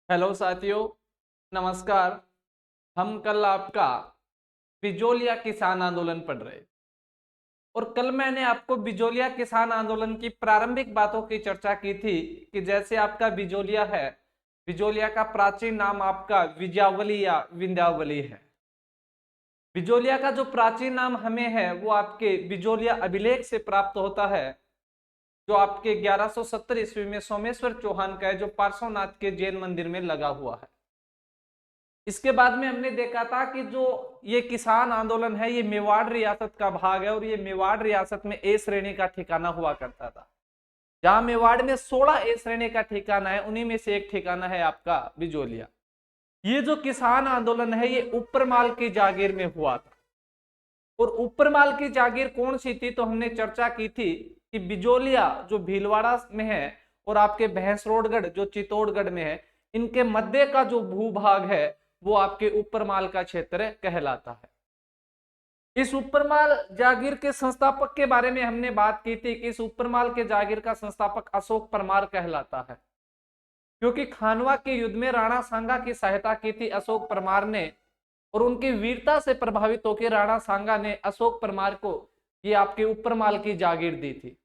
Hello साथियों, नमस्कार। हम कल आपका बिजोलिया किसान आंदोलन पढ़ रहे और कल मैंने आपको बिजोलिया किसान आंदोलन की प्रारंभिक बातों की चर्चा की थी कि जैसे आपका बिजोलिया है, बिजोलिया का प्राचीन नाम आपका विजयावली या विंध्यावली है। बिजोलिया का जो प्राचीन नाम हमें है वो आपके बिजोलिया अभिलेख से प्राप्त होता है, जो आपके 1170 ईस्वी में सोमेश्वर चौहान का है, जो पार्श्वनाथ के जैन मंदिर में लगा हुआ है। इसके बाद में हमने देखा था कि जो ये किसान आंदोलन है ये मेवाड़ रियासत का भाग है और ये मेवाड़ रियासत में ए श्रेणी का ठिकाना हुआ करता था। जहां मेवाड़ में 16 ए श्रेणी का ठिकाना है, उन्हीं में से एक ठिकाना है आपका बिजोलिया। ये जो किसान आंदोलन है ये ऊपरमाल की जागीर में हुआ था। और ऊपरमाल की जागीर कौन सी थी, तो हमने चर्चा की थी कि बिजोलिया जो भीलवाड़ा में है और आपके भैंसरोडगढ़ जो चित्तौड़गढ़ में है, इनके मध्य का जो भूभाग है वो आपके ऊपरमाल का क्षेत्र कहलाता है। इस ऊपरमाल जागीर के संस्थापक के बारे में हमने बात की थी कि इस ऊपरमाल के जागीर का संस्थापक अशोक परमार कहलाता है, क्योंकि खानवा के युद्ध में राणा सांगा की सहायता की थी अशोक परमार ने, और उनकी वीरता से प्रभावित होकर राणा सांगा ने अशोक परमार को ये आपके ऊपरमाल की जागीर दी थी।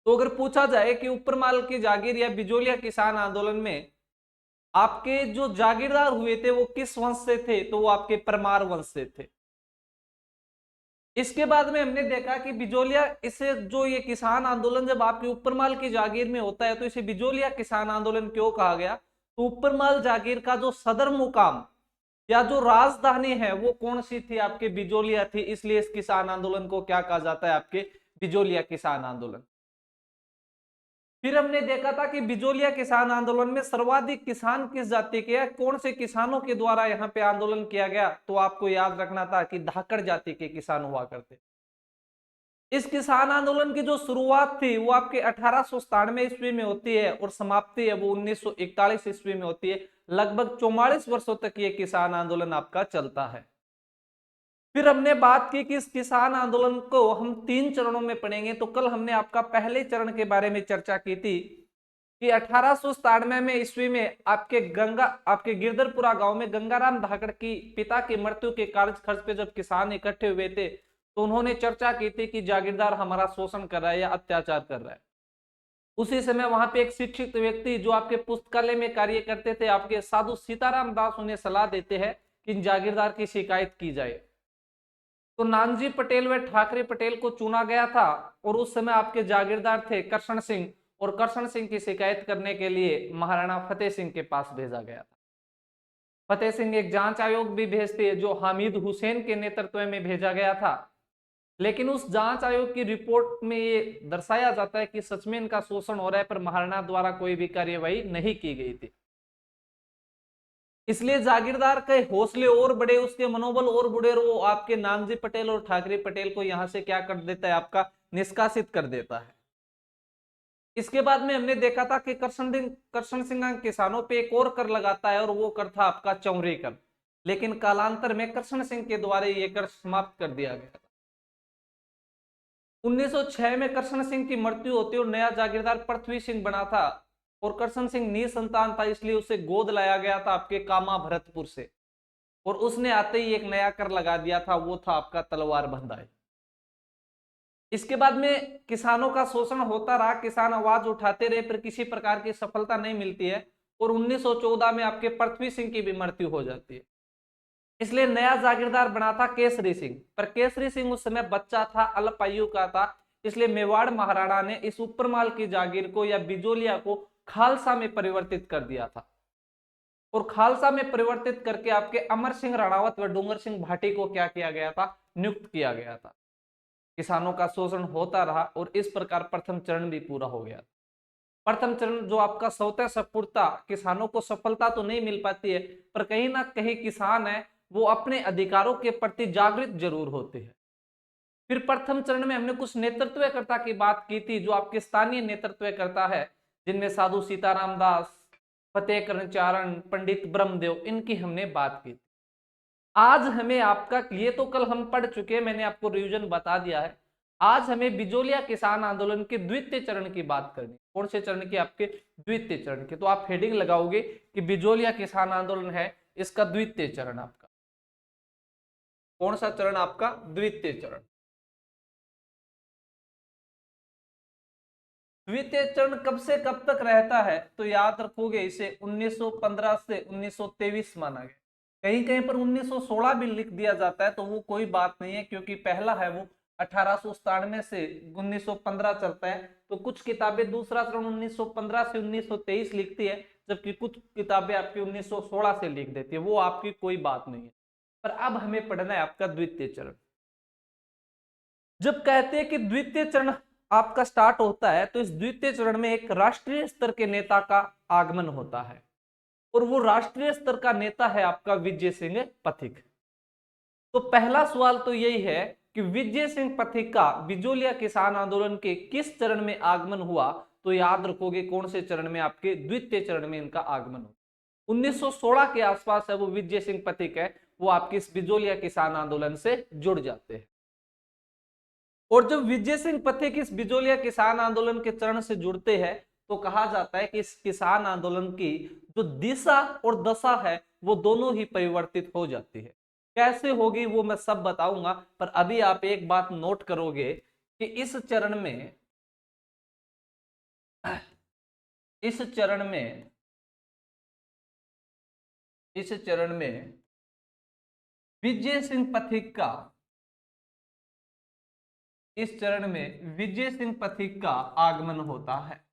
तो अगर पूछा जाए कि ऊपरमाल की जागीर या बिजोलिया किसान आंदोलन में आपके जो जागीरदार हुए थे वो किस वंश से थे, तो वो आपके परमार वंश से थे। इसके बाद में हमने देखा कि बिजोलिया, इसे जो ये किसान आंदोलन जब आपके ऊपरमाल की जागीर में होता है तो इसे बिजोलिया किसान आंदोलन क्यों कहा गया। तो ऊपरमाल जागीर का जो सदर मुकाम या जो राजधानी है वो कौन सी थी, आपके बिजोलिया थी, इसलिए इस किसान आंदोलन को क्या कहा जाता है, आपके बिजोलिया किसान आंदोलन। फिर हमने देखा था कि बिजोलिया किसान आंदोलन में सर्वाधिक किसान किस जाति के हैं, कौन से किसानों के द्वारा यहाँ पे आंदोलन किया गया, तो आपको याद रखना था कि धाकड़ जाति के किसान हुआ करते। इस किसान आंदोलन की जो शुरुआत थी वो आपके 1897 ईस्वी में होती है और समाप्ति है वो 1941 ईस्वी में होती है। लगभग 44 वर्षों तक ये किसान आंदोलन आपका चलता है। फिर हमने बात की कि इस किसान आंदोलन को हम 3 चरणों में पढ़ेंगे। तो कल हमने आपका पहले चरण के बारे में चर्चा की थी कि 1897 में ईस्वी में आपके गिरधरपुरा गांव में गंगाराम धाकड़ की पिता की मृत्यु के कार्य खर्च पे जब किसान इकट्ठे हुए थे तो उन्होंने चर्चा की थी कि जागीरदार हमारा शोषण कर रहा है या अत्याचार कर रहा है। उसी समय वहां पे एक शिक्षित व्यक्ति जो आपके पुस्तकालय में कार्य करते थे, आपके साधु सीताराम दास, उन्हें सलाह देते हैं कि इन जागीरदार की शिकायत की जाए। तो नानजी पटेल व ठाकरे पटेल को चुना गया था और उस समय आपके जागीरदार थे करशन सिंह, और करशन सिंह की शिकायत करने के लिए महाराणा फतेह सिंह के पास भेजा गया था। फतेह सिंह एक जांच आयोग भी भेजते हैं जो हामिद हुसैन के नेतृत्व में भेजा गया था, लेकिन उस जांच आयोग की रिपोर्ट में ये दर्शाया जाता है कि सच में इनका शोषण हो रहा है, पर महाराणा द्वारा कोई भी कार्यवाही नहीं की गई थी। इसलिए जागीरदार के हौसले और बड़े, उसके मनोबल और बढ़े, और वो आपके नानजी पटेल और ठाकरे पटेल को यहां से क्या कर देता है, आपका निष्कासित कर देता है। इसके बाद में हमने देखा था कि करशन सिंह किसानों पे एक और कर लगाता है और वो कर था आपका चौरी कर, लेकिन कालांतर में करशन सिंह के द्वारा ये कर समाप्त कर दिया गया। 1906 में करशन सिंह की मृत्यु होती और नया जागीरदार पृथ्वी सिंह बना था, और करशन सिंह निसंतान था, इसलिए उसे गोद लाया गया था आपके कामा भरतपुर से, और उसने आते ही एक नया कर लगा दिया था, वो था आपका तलवार बंधाई। इसके बाद में किसानों का शोषण होता रहा, किसान आवाज उठाते रहे, पर किसी प्रकार की सफलता नहीं मिलती है, और 1914 में आपके पृथ्वी सिंह की भी मृत्यु हो जाती है। इसलिए नया जागीरदार बना था केसरी सिंह, पर केसरी सिंह उस समय बच्चा था, अल्पायु का था, इसलिए मेवाड़ महाराणा ने इस ऊपरमाल की जागीर को या बिजोलिया को खालसा में परिवर्तित कर दिया था, और खालसा में परिवर्तित करके आपके अमर सिंह राणावत व डूंगर सिंह भाटी को क्या किया गया था, नियुक्त किया गया था। किसानों का शोषण होता रहा और इस प्रकार प्रथम चरण भी पूरा हो गया। प्रथम चरण जो आपका स्वतः स्फूर्ता, किसानों को सफलता तो नहीं मिल पाती है, पर कहीं ना कहीं किसान है वो अपने अधिकारों के प्रति जागृत जरूर होते हैं। फिर प्रथम चरण में हमने कुछ नेतृत्वकर्ता की बात की थी, जो आपके स्थानीय नेतृत्वकर्ता है, जिनमें साधु सीताराम दास, फतेह कर्णचारण, पंडित ब्रह्मदेव, इनकी हमने बात की। आज हमें आपका, ये तो कल हम पढ़ चुके हैं, मैंने आपको रिवीजन बता दिया है। आज हमें बिजोलिया किसान आंदोलन के द्वितीय चरण की बात करनी। कौन से चरण की? आपके द्वितीय चरण की। तो आप हेडिंग लगाओगे कि बिजोलिया किसान आंदोलन है इसका द्वितीय चरण आपका। कौन सा चरण आपका? द्वितीय चरण। द्वितीय चरण कब से कब तक रहता है? तो याद रखोगे इसे 1915 से 1923 माना गया। कहीं कहीं पर 1916 भी लिख दिया जाता है, तो वो कोई बात नहीं है, क्योंकि पहला है वो 1897 से 1915 चलता है। तो कुछ किताबें दूसरा चरण 1915 से 1923 लिखती है, जबकि कुछ किताबें आपकी 1916 से लिख देती है, वो आपकी कोई बात नहीं है। पर अब हमें पढ़ना है आपका द्वितीय चरण। जब कहते हैं कि द्वितीय चरण आपका स्टार्ट होता है, तो इस द्वितीय चरण में एक राष्ट्रीय स्तर के नेता का आगमन होता है, और वो राष्ट्रीय स्तर का नेता है आपका विजय सिंह पथिक। तो पहला सवाल तो यही है कि विजय सिंह पथिक का बिजोलिया किसान आंदोलन के किस चरण में आगमन हुआ? तो याद रखोगे कौन से चरण में? आपके द्वितीय चरण में इनका आगमन हुआ। 1916 के आसपास है वो विजय सिंह पथिक है, वो आपके इस बिजोलिया किसान आंदोलन से जुड़ जाते हैं। और जब विजय सिंह पथिक इस बिजोलिया किसान आंदोलन के चरण से जुड़ते हैं, तो कहा जाता है कि इस किसान आंदोलन की जो दिशा और दशा है वो दोनों ही परिवर्तित हो जाती है। कैसे होगी वो मैं सब बताऊंगा, पर अभी आप एक बात नोट करोगे कि इस चरण में इस चरण में इस चरण में विजय सिंह पथिक का इस चरण में विजय सिंह पथिक का आगमन होता है।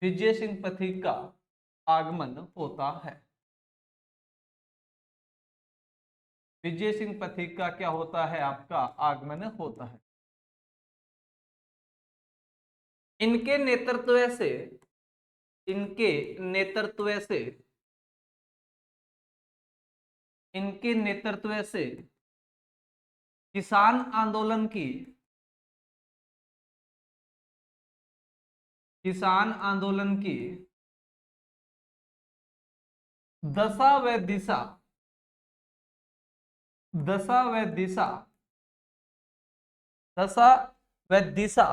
विजय सिंह पथिक का आगमन होता है। विजय सिंह पथिक का क्या होता है? आपका आगमन होता है। इनके नेतृत्व से इनके नेतृत्व से इनके नेतृत्व से किसान आंदोलन की किसान आंदोलन की दशा व दिशा दशा व दिशा दशा व दिशा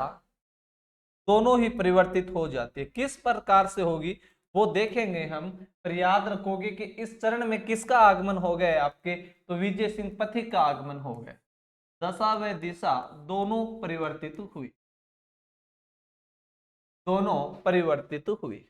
दोनों ही परिवर्तित हो जाती है। किस प्रकार से होगी वो देखेंगे हम, पर याद रखोगे कि इस चरण में किसका आगमन हो गया है आपके? तो विजय सिंह पथिक का आगमन हो गया। दशा व दिशा दोनों परिवर्तित हुई, दोनों परिवर्तित हुई,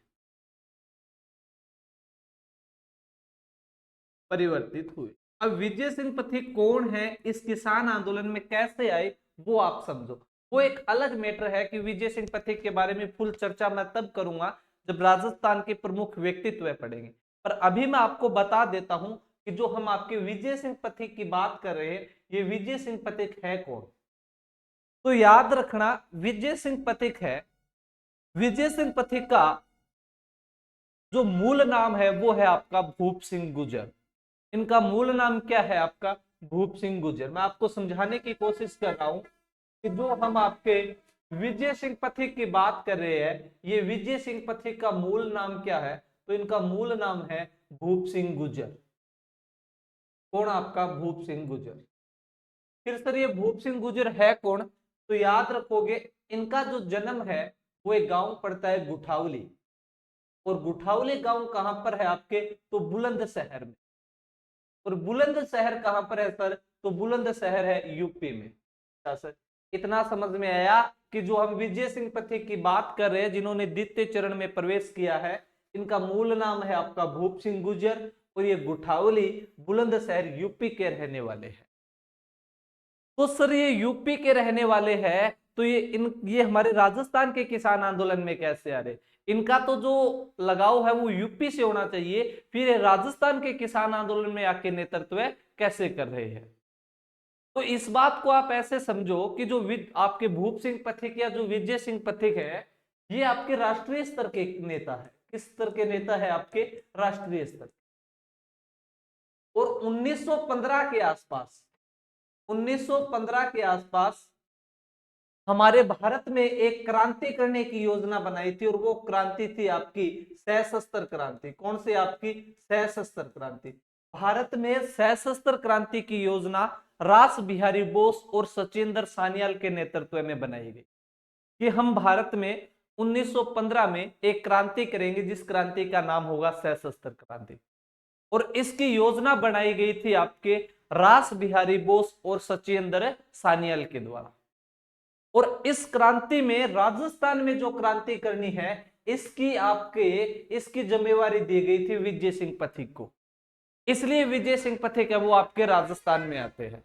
परिवर्तित हुई। अब विजय सिंह पथिक कौन है, इस किसान आंदोलन में कैसे आए, वो आप समझो। वो एक अलग मैटर है कि विजय सिंह पथिक के बारे में फुल चर्चा मैं तब करूंगा जब राजस्थान के प्रमुख व्यक्तित्व पढ़ेंगे। पर अभी मैं आपको बता देता हूं कि जो हम आपके विजय सिंह पथिक की बात कर रहे हैं, ये विजय सिंह पथिक है कौन? तो याद रखना, विजय सिंह पथिक है, विजय सिंह पथिक का जो मूल नाम है वो है आपका भूप सिंह गुर्जर। इनका मूल नाम क्या है? आपका भूप सिंह गुर्जर। मैं आपको समझाने की कोशिश कर रहा हूं कि जो हम आपके विजय सिंह पथिक की बात कर रहे हैं, ये विजय सिंह पथिक का मूल नाम क्या है? तो इनका मूल नाम है भूप सिंह गुर्जर। कौन? आपका भूप सिंह गुर्जर। फिर सर ये भूप सिंह गुर्जर है कौन? तो याद रखोगे इनका जो जन्म है वो एक गांव पड़ता है गुठावली, और गुठावली गांव कहां पर है आपके? तो बुलंदशहर में। और बुलंदशहर कहां पर है सर? तो बुलंदशहर है यूपी में। अच्छा सर, इतना समझ में आया कि जो हम विजय सिंह पथिक की बात कर रहे हैं, जिन्होंने द्वितीय चरण में प्रवेश किया है, इनका मूल नाम है आपका भूप सिंह गुर्जर, और ये गुठावली बुलंदशहर यूपी के रहने वाले हैं। तो सर ये यूपी के रहने वाले हैं, तो ये हमारे राजस्थान के किसान आंदोलन में कैसे आ रहे? इनका तो जो लगाव है वो यूपी से होना चाहिए, फिर राजस्थान के किसान आंदोलन में आके नेतृत्व कैसे कर रहे हैं? तो इस बात को आप ऐसे समझो कि जो आपके भूप सिंह पथिक या जो विजय सिंह पथिक है, ये आपके राष्ट्रीय स्तर के नेता है। किस स्तर के नेता है? आपके राष्ट्रीय स्तर। और 1915 के आसपास 1915 के आसपास हमारे भारत में एक क्रांति करने की योजना बनाई थी, और वो क्रांति थी आपकी सशस्त्र क्रांति। कौन सी? आपकी सशस्त्र क्रांति। भारत में सशस्त्र क्रांति की योजना रास बिहारी बोस और सचिंदर सान्याल के नेतृत्व में बनाई गई कि हम भारत में 1915 में एक क्रांति करेंगे, जिस क्रांति का नाम होगा सशस्त्र क्रांति। और इसकी योजना बनाई गई थी आपके रास बिहारी बोस और सचिंदर सान्याल के द्वारा। और इस क्रांति में राजस्थान में जो क्रांति करनी है, इसकी जिम्मेवारी दी गई थी विजय सिंह पथिक को। इसलिए विजय सिंह पथिक है वो आपके राजस्थान में आते हैं।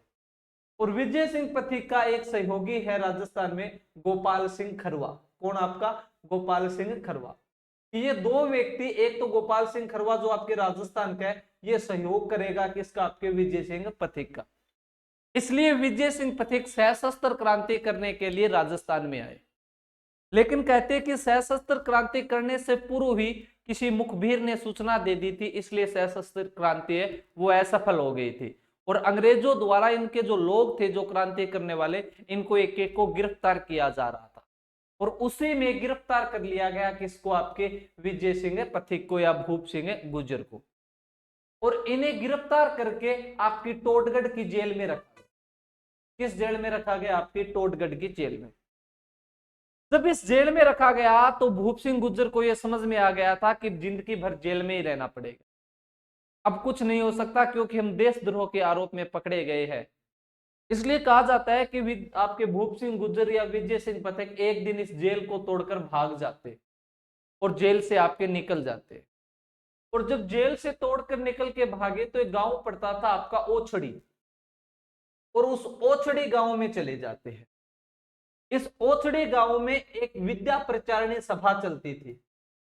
और विजय सिंह पथिक का एक सहयोगी है राजस्थान में, गोपाल सिंह खरवा। कौन आपका? गोपाल सिंह खरवा। ये दो व्यक्ति, एक तो गोपाल सिंह खरवा जो आपके राजस्थान का है, ये सहयोग करेगा किसका? आपके विजय सिंह पथिक का। इसलिए विजय सिंह पथिक सशस्त्र क्रांति करने के लिए राजस्थान में आए। लेकिन कहते हैं कि सशस्त्र क्रांति करने से पूर्व ही किसी मुखबिर ने सूचना दे दी थी, इसलिए सशस्त्र क्रांति है वो असफल हो गई थी। और अंग्रेजों द्वारा इनके जो लोग थे, जो क्रांति करने वाले, इनको एक एक को गिरफ्तार किया जा रहा था। और उसी में गिरफ्तार कर लिया गया किसको? आपके विजय सिंह पथिक को या भूप सिंह गुर्जर को। और इन्हें गिरफ्तार करके आपकी टोटगढ़ की जेल में रखा। किस जेल में रखा गया? आपकी टोटगढ़ की जेल में। जब इस जेल में रखा गया तो भूप सिंह गुर्जर को यह समझ में आ गया था कि जिंदगी भर जेल में ही रहना पड़ेगा, अब कुछ नहीं हो सकता, क्योंकि हम देशद्रोह के आरोप में पकड़े गए हैं। इसलिए कहा जाता है कि आपके भूप सिंह गुर्जर या विजय सिंह पथिक एक दिन इस जेल को तोड़कर भाग जाते और जेल से आपके निकल जाते। और जब जेल से तोड़कर निकल के भागे तो एक गांव पड़ता था आपका ओछड़ी, और उस ओछड़ी गांव में चले जाते हैं। इस ओछड़ी गांव में एक विद्या प्रचारिणी सभा चलती थी।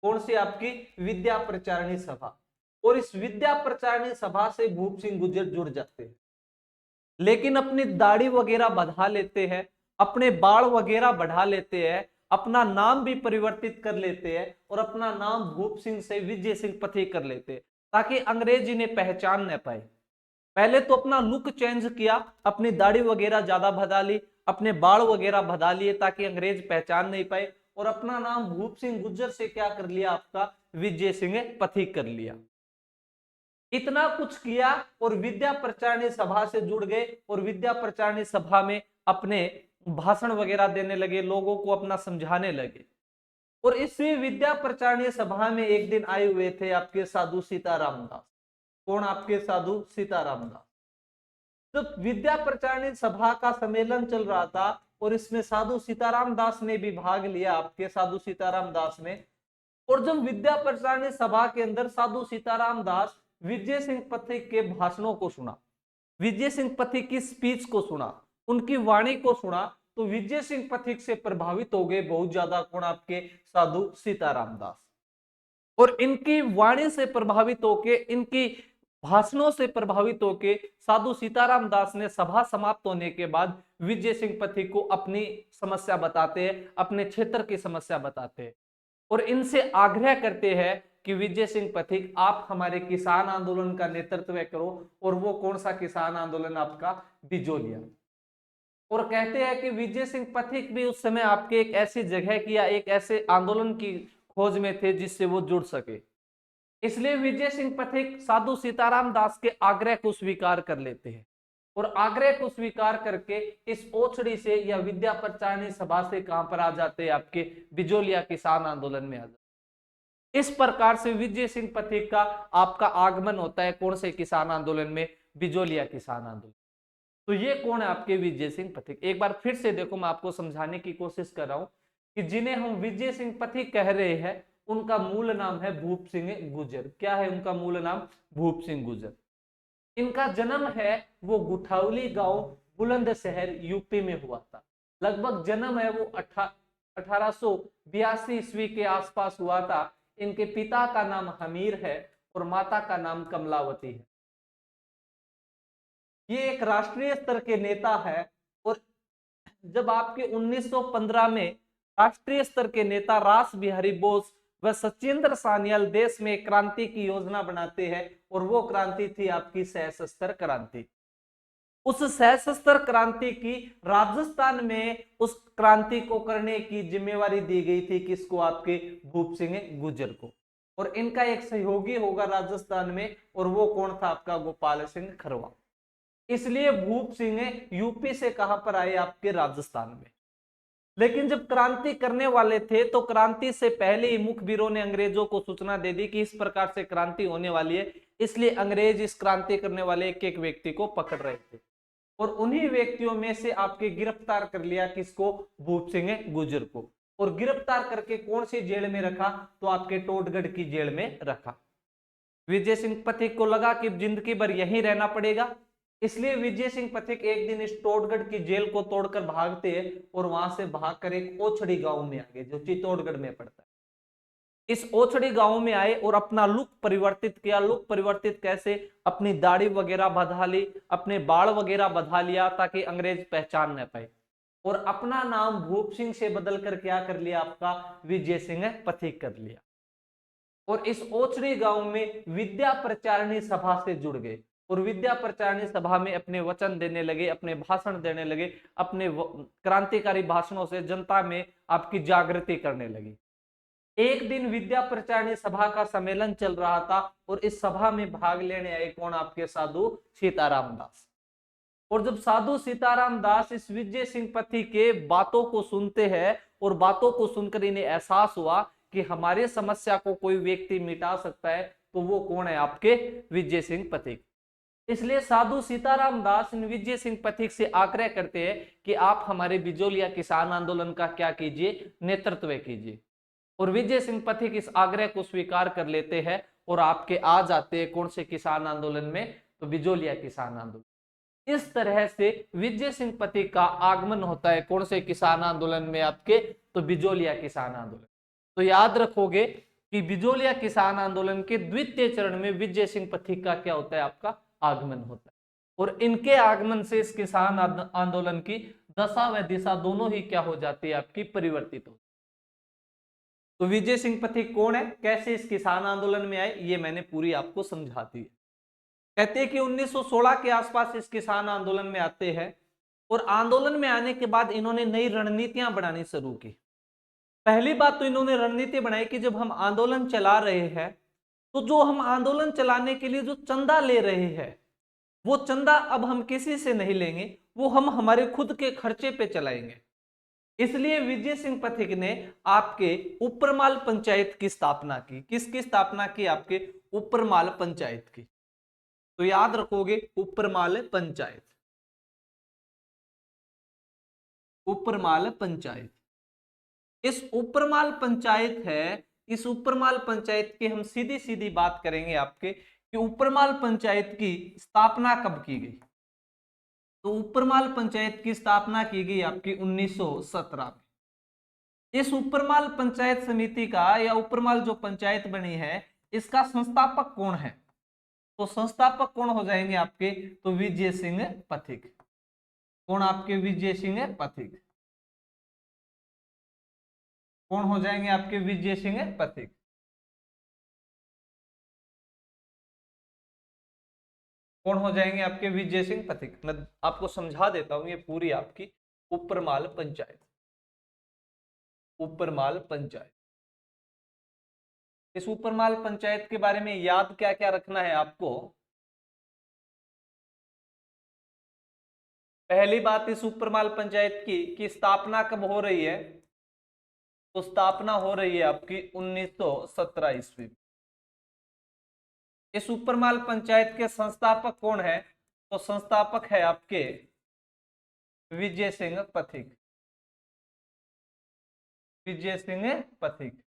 कौन सी? आपकी विद्या प्रचारिणी सभा। और इस विद्या प्रचारिणी सभा से भूप सिंह गुर्जर जुड़ जाते हैं, लेकिन अपनी दाढ़ी वगैरह बढ़ा लेते हैं, अपने बाल वगैरह बढ़ा लेते हैं, अपना नाम भी परिवर्तित कर लेते हैं और अपना नाम भूप सिंह से विजय सिंह पथिक कर लेते हैं, ताकि अंग्रेज इन्हें पहचान न पाए। पहले तो अपना लुक चेंज किया, अपनी दाढ़ी वगैरह ज्यादा बढ़ा ली, अपने बाल वगैरह बढ़ा लिए ताकि अंग्रेज पहचान नहीं पाए, और अपना नाम भूप सिंह गुर्जर से क्या कर लिया? आपका विजय सिंह पथिक कर लिया। इतना कुछ किया और विद्या प्रचारिणी सभा से जुड़ गए और विद्या प्रचारिणी सभा में अपने भाषण वगैरह देने लगे, लोगों को अपना समझाने लगे। और इसी विद्या प्रचारिणी सभा में एक दिन आए हुए थे आपके साधु सीताराम दास। कौन? आपके साधु सीताराम दास। जब विद्या प्रचारिणी सभा का सम्मेलन चल रहा था और इसमें साधु सीताराम दास ने भी भाग लिया, आपके साधु सीताराम दास ने। और जब विद्या प्रचारिणी सभा के अंदर साधु सीताराम दास विजय सिंह पथिक के भाषणों को सुना, विजय सिंह पथिक की स्पीच को सुना, उनकी वाणी को सुना, तो विजय सिंह पथिक से प्रभावित हो गए बहुत ज्यादा। कौन? आपके साधु सीताराम दास। और इनकी वाणी से प्रभावित होके, इनकी भाषणों से प्रभावित होके साधु सीताराम दास ने सभा समाप्त होने के बाद विजय सिंह पथिक को अपनी समस्या बताते हैं, अपने क्षेत्र की समस्या बताते हैं और इनसे आग्रह करते हैं कि विजय सिंह पथिक आप हमारे किसान आंदोलन का नेतृत्व करो। और वो कौन सा किसान आंदोलन? आपका बिजोलिया। और कहते हैं कि विजय सिंह पथिक भी उस समय आपके एक ऐसी जगह की या एक ऐसे आंदोलन की खोज में थे जिससे वो जुड़ सके। इसलिए विजय सिंह पथिक साधु सीताराम दास के आग्रह को स्वीकार कर लेते हैं और आग्रह को स्वीकार करके इस ओछड़ी से या विद्या प्रचारिणी सभा से कहां पर आ जाते हैं? आपके बिजोलिया किसान आंदोलन में आ जाते। इस प्रकार से विजय सिंह पथिक का आपका आगमन होता है कौन से किसान आंदोलन में? बिजोलिया किसान आंदोलन। तो ये कौन है? आपके विजय सिंह पथिक। एक बार फिर से देखो, मैं आपको समझाने की कोशिश कर रहा हूं कि जिन्हें हम विजय सिंह पथिक कह रहे हैं उनका मूल नाम है भूप सिंह गुर्जर। क्या है उनका मूल नाम? भूप सिंह गुर्जर। इनका जन्म है वो गुठावली गांव बुलंदशहर यूपी में हुआ था। लगभग जन्म है वो 1882 ईस्वी के आसपास हुआ था। इनके पिता का नाम हमीर है और माता का नाम कमलावती है। ये एक राष्ट्रीय स्तर के नेता है और जब आपके 1915 में राष्ट्रीय स्तर के नेता रास बिहारी बोस व सचिंद्र सान्याल देश में क्रांति की योजना बनाते हैं और वो क्रांति थी आपकी सशस्त्र क्रांति। उस सशस्त्र क्रांति की राजस्थान में उस क्रांति को करने की जिम्मेवारी दी गई थी किसको? आपके भूप सिंह गुर्जर को। और इनका एक सहयोगी होगा राजस्थान में और वो कौन था? आपका गोपाल सिंह खरवा। इसलिए भूप सिंह यूपी से कहां पर आए, आपके राजस्थान में। लेकिन जब क्रांति करने वाले थे तो क्रांति से पहले ही मुखबिरों ने अंग्रेजों को सूचना दे दी कि इस प्रकार से क्रांति होने वाली है, इसलिए अंग्रेज इस क्रांति करने वाले एक एक व्यक्ति को पकड़ रहे थे। और उन्हीं व्यक्तियों में से आपके गिरफ्तार कर लिया किसको, भूप सिंह गुर्जर को। और गिरफ्तार करके कौन सी जेल में रखा, तो आपके टोडगढ़ की जेल में रखा। विजय सिंह पथिक को लगा कि जिंदगी भर यहीं रहना पड़ेगा, इसलिए विजय सिंह पथिक एक दिन इस टोडगढ़ की जेल को तोड़कर भागते हैं और वहां से भागकर एक ओछड़ी गांव में आ गए जो चित्तौड़गढ़ में पड़ता है। इस ओछड़ी गांव में आए और अपना लुक परिवर्तित किया। लुक परिवर्तित कैसे, अपनी दाढ़ी वगैरह बधा ली, अपने बाल वगैरह बधा लिया ताकि अंग्रेज पहचान न पाए, और अपना नाम भूप सिंह से बदलकर क्या कर लिया, आपका विजय सिंह पथिक कर लिया। और इस ओछड़ी गांव में विद्या प्रचारिणी सभा से जुड़ गए और विद्या प्रचारिणी सभा में अपने वचन देने लगे, अपने भाषण देने लगे, अपने क्रांतिकारी भाषणों से जनता में आपकी जागृति करने लगी। एक दिन विद्या प्रचारिणी सभा का सम्मेलन चल रहा था और इस सभा में भाग लेने आए कौन, आपके साधु सीताराम दास। और जब साधु सीताराम दास इस विजय सिंह पथिक के बातों को सुनते हैं और बातों को सुनकर इन्हें एहसास हुआ कि हमारी समस्या को कोई व्यक्ति मिटा सकता है, तो वो कौन है, आपके विजय सिंह पथिक। इसलिए साधु सीताराम दास इन विजय सिंह पथिक से आग्रह करते हैं कि आप हमारे बिजोलिया किसान आंदोलन का क्या कीजिए, नेतृत्व कीजिए। और विजय सिंह पथिक इस आग्रह को स्वीकार कर लेते हैं और आपके आ जाते हैं कौन से किसान आंदोलन में, तो बिजोलिया किसान आंदोलन। इस तरह से विजय सिंह पथिक का आगमन होता है कौन से किसान आंदोलन में, आपके तो बिजोलिया किसान आंदोलन। तो याद रखोगे कि बिजोलिया किसान आंदोलन के द्वितीय चरण में विजय सिंह पथिक का क्या होता है, आपका आगमन होता है। और इनके आगमन से इस किसान आंदोलन की दशा व दिशा दोनों ही क्या हो जाती है, आपकी परिवर्तित हो। तो विजय सिंह पथिक कौन है, कैसे इस किसान आंदोलन में आए, ये मैंने पूरी आपको समझा दी है। कहते हैं कि 1916 के आसपास इस किसान आंदोलन में आते हैं और आंदोलन में आने के बाद इन्होंने नई रणनीतियां बनानी शुरू की। पहली बात तो इन्होंने रणनीति बनाई कि जब हम आंदोलन चला रहे हैं तो जो हम आंदोलन चलाने के लिए जो चंदा ले रहे हैं वो चंदा अब हम किसी से नहीं लेंगे, वो हम हमारे खुद के खर्चे पे चलाएंगे। इसलिए विजय सिंह पथिक ने आपके उपरमाल पंचायत की स्थापना की। किसकी स्थापना की, आपके उपरमाल पंचायत की। तो याद रखोगे उपरमाल पंचायत, उपरमाल पंचायत। इस उपरमाल पंचायत है, इस उपरमाल पंचायत की हम सीधी सीधी बात करेंगे आपके कि उपरमाल पंचायत की स्थापना कब की गई। तो उपरमाल पंचायत की स्थापना की गई आपकी 1917 में। इस उपरमाल पंचायत समिति का या उपरमाल जो पंचायत बनी है इसका संस्थापक कौन है, तो संस्थापक कौन हो जाएंगे आपके, तो विजय सिंह पथिक। कौन, आपके विजय सिंह पथिक। कौन हो जाएंगे आपके विजय सिंह पथिक। कौन हो जाएंगे आपके विजय सिंह पथिक। मैं आपको समझा देता हूं, ये पूरी आपकी उपरमाल पंचायत, उपरमाल पंचायत। इस उपरमाल पंचायत के बारे में याद क्या क्या रखना है आपको। पहली बात इस उपरमाल पंचायत की स्थापना कब हो रही है, तो स्थापना हो रही है आपकी 1917 ईस्वी में। इस उपरमाल पंचायत के संस्थापक कौन है, तो संस्थापक है आपके विजय सिंह पथिक, विजय सिंह पथिक।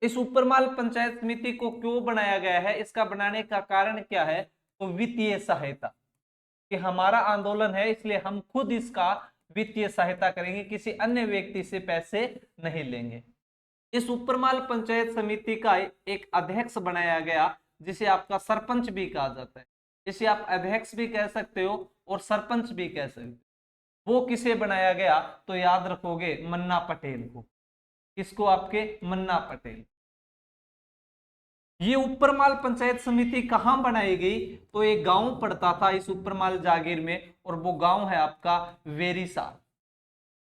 इस उपरमाल पंचायत समिति को क्यों बनाया गया है, इसका बनाने का कारण क्या है, तो वित्तीय सहायता, कि हमारा आंदोलन है इसलिए हम खुद इसका वित्तीय सहायता करेंगे, किसी अन्य व्यक्ति से पैसे नहीं लेंगे। इस उपरमाल पंचायत समिति का एक अध्यक्ष बनाया गया जिसे आपका सरपंच भी कहा जाता है, जिसे आप अध्यक्ष भी कह सकते हो और सरपंच भी कह सकते हो। वो किसे बनाया गया, तो याद रखोगे मन्ना पटेल को। किसको, आपके मन्ना पटेल। ये उपरमाल पंचायत समिति कहां बनाई गई, तो एक गांव पड़ता था इस उपरमाल जागीर में और वो गांव है आपका वेरीसार।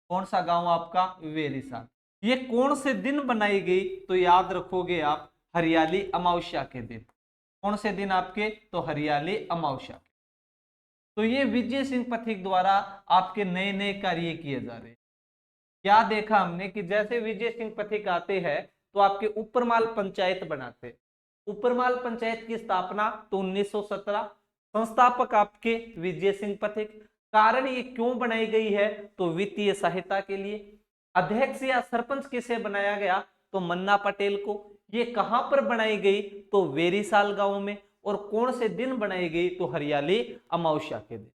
कौन सा गांव आपका, वेरीसार। ये कौन से दिन बनाई गई, तो याद रखोगे आप हरियाली अमावस्या के दिन। कौन से दिन आपके? तो हरियाली अमावस्या। तो ये विजय सिंह पथिक द्वारा आपके नए नए कार्य किए जा रहे हैं। क्या देखा हमने कि जैसे विजय सिंह पथिक आते हैं तो आपके उपरमाल पंचायत बनाते। उपरमाल पंचायत की स्थापना तो 1917, संस्थापक आपके विजय सिंह पथिक। कारण ये क्यों बनाई गई है? तो वित्तीय सहायता के लिए। अध्यक्ष या सरपंच किसे बनाया गया? तो मन्ना पटेल को। ये कहां पर बनाई गई? तो वेरीसाल गांव में। और कौन से दिन बनाई गई? तो हरियाली अमावस्या के दिन।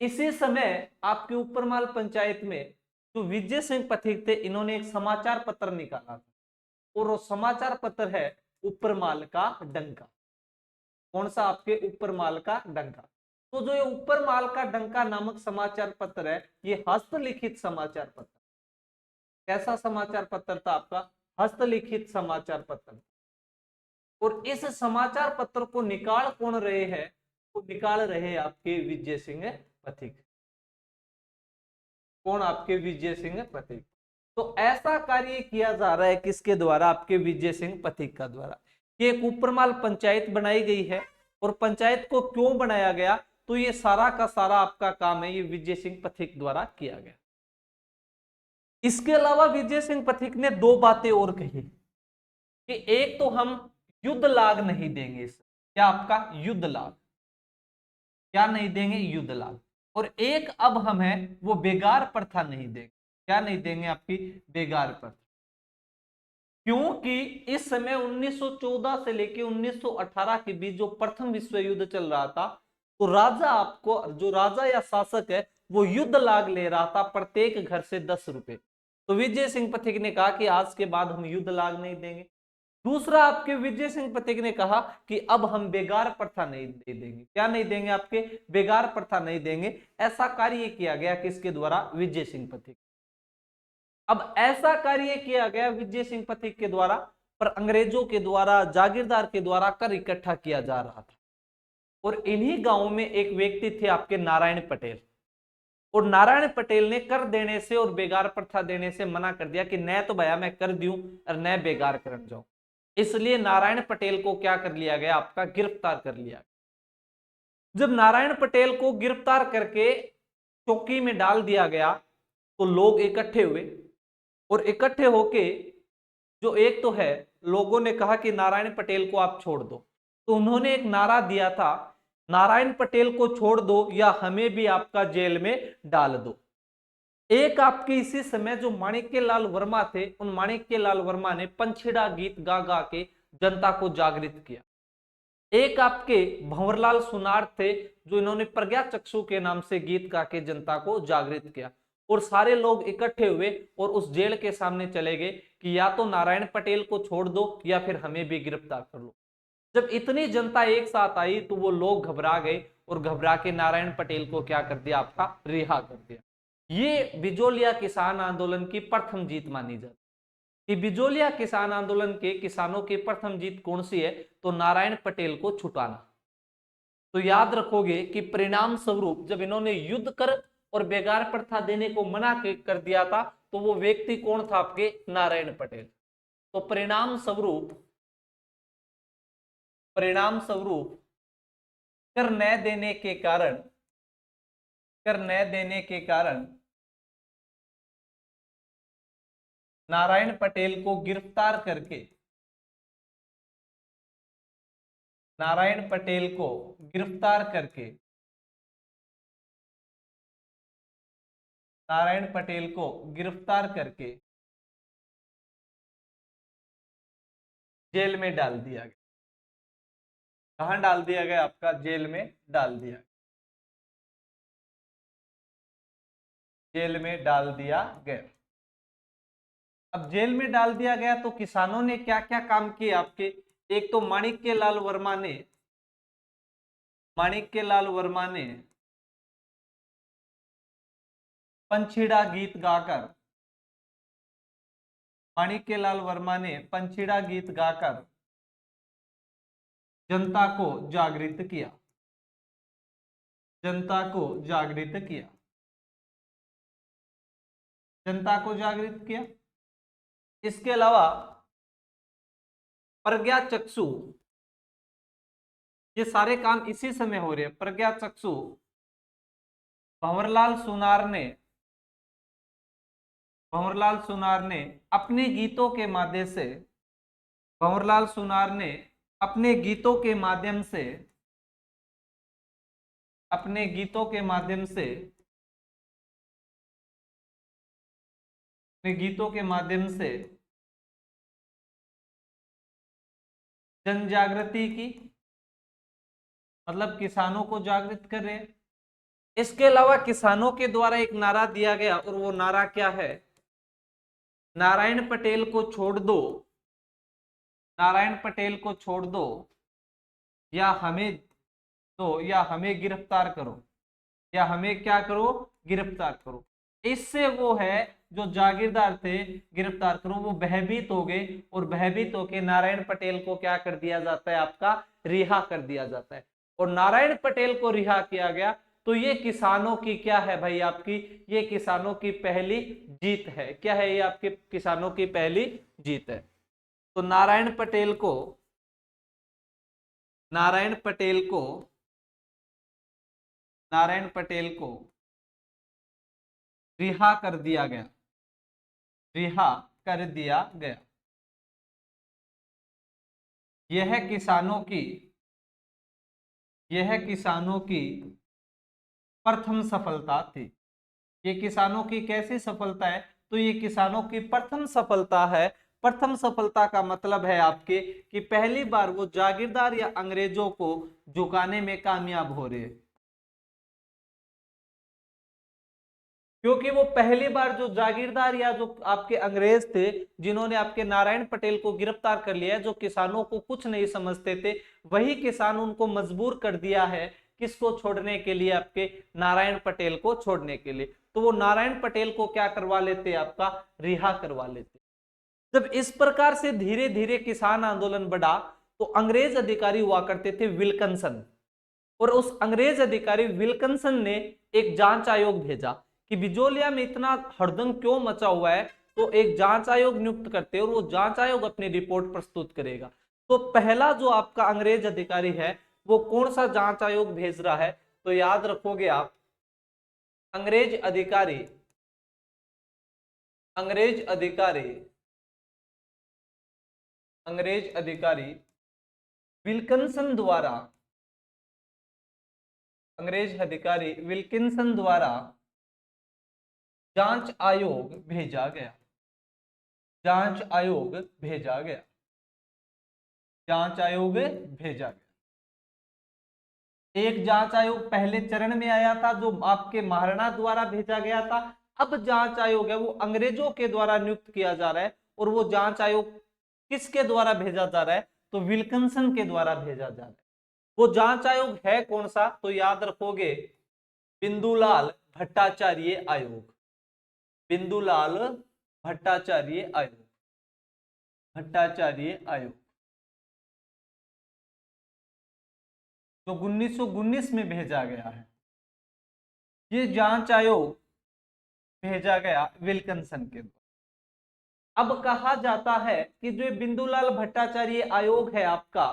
इसी समय आपके उपरमाल पंचायत में जो विजय सिंह पथिक थे, इन्होंने एक समाचार पत्र निकाला था, और वो समाचार पत्र है उपरमाल का डंका। कौन सा? आपके उपरमाल का डंका। तो जो ये उपरमाल का डंका नामक समाचार पत्र है, ये हस्तलिखित समाचार पत्र। कैसा समाचार पत्र था आपका? हस्तलिखित समाचार पत्र। और इस समाचार पत्र को निकाल कौन रहे हैं? तो निकाल रहे आपके विजय सिंह पथिक। कौन? आपके विजय सिंह पथिक। तो ऐसा कार्य किया जा रहा है किसके द्वारा? आपके विजय सिंह पथिक का द्वारा, कि एक उपरमाल पंचायत बनाई गई है। और पंचायत को क्यों बनाया गया? तो ये सारा का सारा आपका काम है, ये विजय सिंह पथिक द्वारा किया गया। इसके अलावा विजय सिंह पथिक ने दो बातें और कही कि एक तो हम युद्ध लाग नहीं देंगे। क्या? आपका युद्ध लाग। क्या नहीं देंगे? युद्ध लाग। और एक अब हम है वो बेगार प्रथा नहीं देंगे। क्या नहीं देंगे? आपकी बेगार प्रथा। क्योंकि इस समय 1914 से लेकर 1918 के बीच जो प्रथम विश्व युद्ध चल रहा था, तो राजा आपको, जो राजा या शासक है, वो युद्ध लाग ले रहा था प्रत्येक घर से 10 रुपए। तो विजय सिंह पथिक ने कहा कि आज के बाद हम युद्ध लाग नहीं देंगे। दूसरा, आपके विजय सिंह पथिक ने कहा कि अब हम बेगार प्रथा नहीं दे देंगे। क्या नहीं देंगे? आपके बेगार प्रथा नहीं देंगे। ऐसा कार्य किया गया किसके द्वारा? विजय सिंह पथिक। अब ऐसा कार्य किया गया विजय सिंह पथिक के द्वारा, पर अंग्रेजों के द्वारा, जागीरदार के द्वारा कर इकट्ठा किया जा रहा था। और इन्हीं गांवों में एक व्यक्ति थे आपके नारायण पटेल। और नारायण पटेल ने कर देने से और बेगार प्रथा देने से मना कर दिया कि न तो भैया मैं कर दूं और न बेगार कर जाऊं। इसलिए नारायण पटेल को क्या कर लिया गया? आपका गिरफ्तार कर लिया। जब नारायण पटेल को गिरफ्तार करके चौकी में डाल दिया गया, तो लोग इकट्ठे हुए। और इकट्ठे होके जो एक तो है, लोगों ने कहा कि नारायण पटेल को आप छोड़ दो। तो उन्होंने एक नारा दिया था, नारायण पटेल को छोड़ दो या हमें भी आपका जेल में डाल दो। एक आपके इसी समय जो माणिक्यलाल वर्मा थे, उन माणिक्यलाल वर्मा ने पंछीड़ा गीत गा गा के जनता को जागृत किया। एक आपके भंवरलाल सुनार थे, जो इन्होंने प्रज्ञा चक्षु के नाम से गीत गा के जनता को जागृत किया। और सारे लोग इकट्ठे हुए और उस जेल के सामने चले गए कि या तो नारायण पटेल को छोड़ दो या फिर हमें भी गिरफ्तार कर लो। जब इतनी जनता एक साथ आई तो वो लोग घबरा गए और घबरा के नारायण पटेल को क्या कर दिया? आपका रिहा कर दिया। ये बिजोलिया किसान आंदोलन की प्रथम जीत मानी जाती है। कि बिजोलिया किसान आंदोलन के किसानों की प्रथम जीत कौन सी है? तो नारायण पटेल को छुटाना। तो याद रखोगे कि परिणाम स्वरूप जब इन्होंने युद्ध कर और बेगार प्रथा देने को मना कर दिया था, तो वो व्यक्ति कौन था? आपके नारायण पटेल। तो परिणाम स्वरूप कर न देने के कारण, कर न देने के कारण नारायण पटेल को गिरफ्तार करके, नारायण पटेल को गिरफ्तार करके, नारायण पटेल को गिरफ्तार करके जेल में डाल दिया गया। कहां डाल दिया गया? आपका जेल में डाल दिया, जेल में डाल दिया गया। अब जेल में डाल दिया गया तो किसानों ने क्या क्या काम किए आपके? एक तो माणिक्यलाल वर्मा ने, माणिक्यलाल वर्मा ने पंछीड़ा गीत गाकर, माणिक्यलाल वर्मा ने पंछीड़ा गीत गाकर जनता को जागृत किया, जनता को जागृत किया, जनता को जागृत किया। इसके अलावा प्रज्ञा चक्षु, ये सारे काम इसी समय हो रहे हैं। प्रज्ञा चक्षु भंवरलाल सुनार ने अपने गीतों के माध्यम से, भंवरलाल सुनार ने अपने गीतों के माध्यम से, अपने गीतों के माध्यम से, अपने गीतों के माध्यम से जन जागृति की, मतलब किसानों को जागृत कर रहे हैं। इसके अलावा किसानों के द्वारा एक नारा दिया गया, और वो नारा क्या है? नारायण पटेल को छोड़ दो, नारायण पटेल को छोड़ दो, या हमें दो, या हमें गिरफ्तार करो, या हमें क्या करो? गिरफ्तार करो। इससे वो है जो जागीरदार थे, गिरफ्तार करो, वो भयभीत हो गए, और भयभीत होकर नारायण पटेल को क्या कर दिया जाता है? आपका रिहा कर दिया जाता है। और नारायण पटेल को रिहा किया गया, तो ये किसानों की क्या है भाई? आपकी ये किसानों की पहली जीत है। क्या है ये? आपके किसानों की पहली जीत है। तो नारायण पटेल को, नारायण पटेल को, नारायण पटेल को रिहा कर दिया गया, रिहा कर दिया गया। यह किसानों की, यह किसानों की प्रथम सफलता थी। ये किसानों की कैसी सफलता है? तो ये किसानों की प्रथम सफलता है। प्रथम सफलता का मतलब है आपके कि पहली बार वो जागीरदार या अंग्रेजों को झुकाने में कामयाब हो रहे हैं। क्योंकि वो पहली बार जो जागीरदार या जो आपके अंग्रेज थे, जिन्होंने आपके नारायण पटेल को गिरफ्तार कर लिया है, जो किसानों को कुछ नहीं समझते थे, वही किसान उनको मजबूर कर दिया है किसको छोड़ने के लिए? आपके नारायण पटेल को छोड़ने के लिए। तो वो नारायण पटेल को क्या करवा लेते? आपका रिहा करवा लेते। जब इस प्रकार से धीरे धीरे किसान आंदोलन बढ़ा, तो अंग्रेज अधिकारी हुआ करते थे विल्किंसन, और उस अंग्रेज अधिकारी विल्किंसन ने एक जांच आयोग भेजा कि बिजोलिया में इतना हड़दंग क्यों मचा हुआ है। तो एक जांच आयोग नियुक्त करते, और वो जांच आयोग अपनी रिपोर्ट प्रस्तुत करेगा। तो पहला जो आपका अंग्रेज अधिकारी है, वो कौन सा जांच आयोग भेज रहा है? तो याद रखोगे आप, अंग्रेज अधिकारी, अंग्रेज अधिकारी, अंग्रेज अधिकारी विल्किंसन द्वारा, अंग्रेज अधिकारी विल्किंसन द्वारा जांच आयोग भेजा गया, जांच आयोग भेजा गया, जांच आयोग भेजा गया। एक जांच आयोग पहले चरण में आया था, जो आपके महाराणा द्वारा भेजा गया था। अब जांच आयोग है वो अंग्रेजों के द्वारा नियुक्त किया जा रहा है, और वो जांच आयोग किसके द्वारा भेजा जा रहा है? तो विल्किंसन के द्वारा भेजा जा रहा है। वो जांच आयोग है कौन सा? तो याद रखोगे, बिंदुलाल भट्टाचार्य आयोग, बिंदुलाल भट्टाचार्य आयोग, भट्टाचार्य आयोग, जो 1919 में भेजा गया है। ये जांच आयोग भेजा गया विल्किंसन के द्वारा। अब कहा जाता है कि जो बिंदुलाल भट्टाचार्य आयोग है आपका,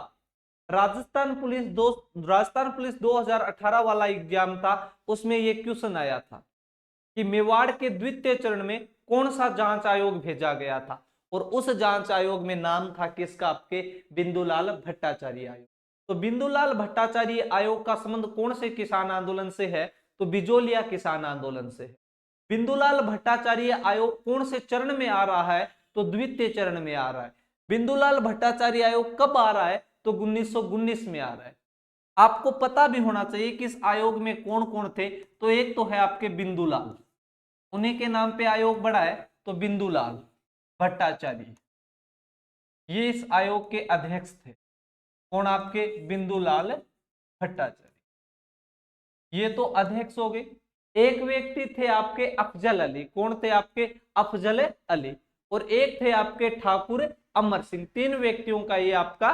राजस्थान पुलिस 2018 वाला एग्जाम था, उसमें ये क्वेश्चन आया था कि मेवाड़ के द्वितीय चरण में कौन सा जांच आयोग भेजा गया था, और उस जांच आयोग में नाम था किसका? आपके बिंदुलाल भट्टाचार्य आयोग। तो बिंदुलाल भट्टाचार्य आयोग का संबंध कौन से किसान आंदोलन से है? तो बिजोलिया किसान आंदोलन से है। बिंदुलाल भट्टाचार्य आयोग कौन से चरण में आ रहा है? तो द्वितीय चरण में आ रहा है। बिंदुलाल भट्टाचार्य आयोग कब आ रहा है? तो 1919 में आ रहा है। आपको पता भी होना चाहिए कि इस आयोग में कौन कौन थे। तो एक तो है आपके बिंदुलाल, उन्हीं के नाम पे आयोग बड़ा है, तो बिंदुलाल भट्टाचार्य, ये इस आयोग के अध्यक्ष थे। कौन? आपके बिंदुलाल भट्टाचार्य, ये तो अध्यक्ष हो गए। एक व्यक्ति थे आपके अफजल अली। कौन थे? आपके अफजल अली। और एक थे आपके ठाकुर अमर सिंह। तीन व्यक्तियों का ये आपका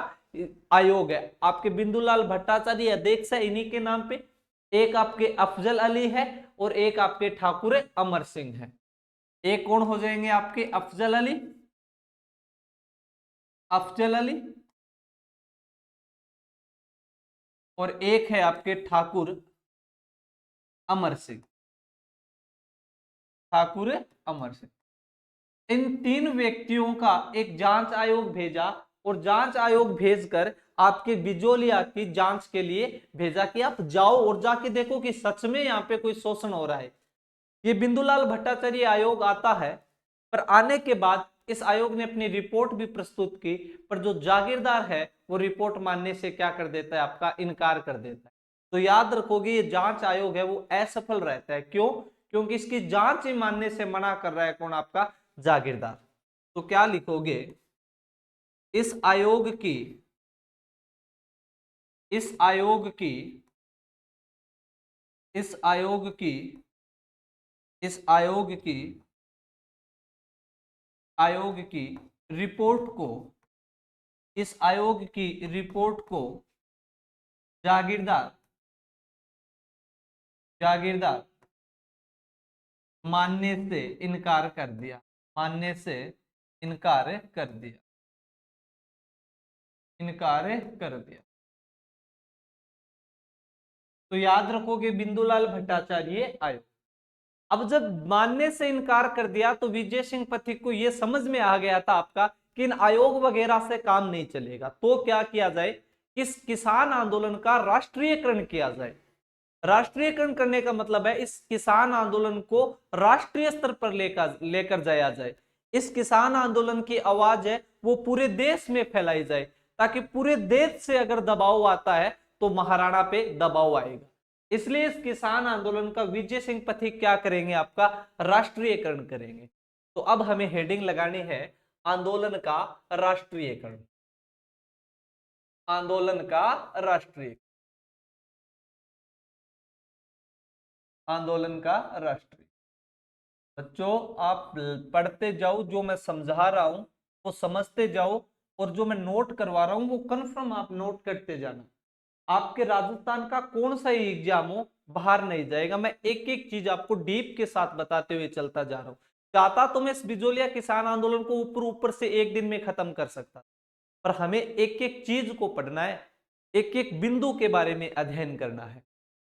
आयोग है। आपके बिंदुलाल भट्टाचार्य अध्यक्ष है इन्हीं के नाम पे, एक आपके अफजल अली है, और एक आपके ठाकुर अमर सिंह है। एक कौन हो जाएंगे? आपके अफजल अली, अफजल अली, और एक है आपके ठाकुर अमर सिंह, ठाकुर अमर सिंह। इन तीन व्यक्तियों का एक जांच आयोग भेजा और जांच आयोग भेजकर आपके बिजोलिया की जांच के लिए भेजा कि आप जाओ और जाके देखो कि सच में यहाँ पे कोई शोषण हो रहा है। ये बिंदुलाल भट्टाचार्य आयोग आता है, पर आने के बाद इस आयोग ने अपनी रिपोर्ट भी प्रस्तुत की, पर जो जागीरदार है वो रिपोर्ट मानने से क्या कर देता है, आपका इनकार कर देता है। तो याद रखोगे ये जांच आयोग है वो असफल रहता है। क्यों? क्योंकि इसकी जांच ही मानने से मना कर रहा है कौन, आपका जागीरदार। तो क्या लिखोगे, इस आयोग की इस आयोग की इस आयोग की इस आयोग की रिपोर्ट को इस आयोग की रिपोर्ट को जागीरदार जागीरदार मानने से इनकार कर दिया, मानने से इनकार कर दिया, इनकार कर दिया। तो याद रखोगे बिंदुलाल भट्टाचार्य आयोग। अब जब मानने से इनकार कर दिया तो विजय सिंह पथिक को यह समझ में आ गया था आपका कि इन आयोग वगैरह से काम नहीं चलेगा। तो क्या किया जाए, इस किसान आंदोलन का राष्ट्रीयकरण किया जाए। राष्ट्रीयकरण करने का मतलब है इस किसान आंदोलन को राष्ट्रीय स्तर पर लेकर जाया जाए। इस किसान आंदोलन की आवाज है वो पूरे देश में फैलाई जाए, ताकि पूरे देश से अगर दबाव आता है तो महाराणा पे दबाव आएगा। इसलिए इस किसान आंदोलन का विजय सिंह पथिक क्या करेंगे, आपका राष्ट्रीयकरण करेंगे। तो अब हमें हेडिंग लगानी है आंदोलन का राष्ट्रीयकरण, आंदोलन का राष्ट्रीय आंदोलन का राष्ट्रीय। बच्चों आप पढ़ते जाओ, जो मैं समझा रहा हूं वो समझते जाओ, और जो मैं नोट करवा रहा हूं वो कंफर्म आप नोट करते जाना। आपके राजस्थान का कौन सा ही एग्जाम हो बाहर नहीं जाएगा। मैं एक एक चीज आपको डीप के साथ बताते हुए चलता जा रहा हूं। चाहता तो मैं इस बिजोलिया किसान आंदोलन को ऊपर ऊपर से एक दिन में खत्म कर सकता, पर हमें एक एक चीज को पढ़ना है, एक एक बिंदु के बारे में अध्ययन करना है।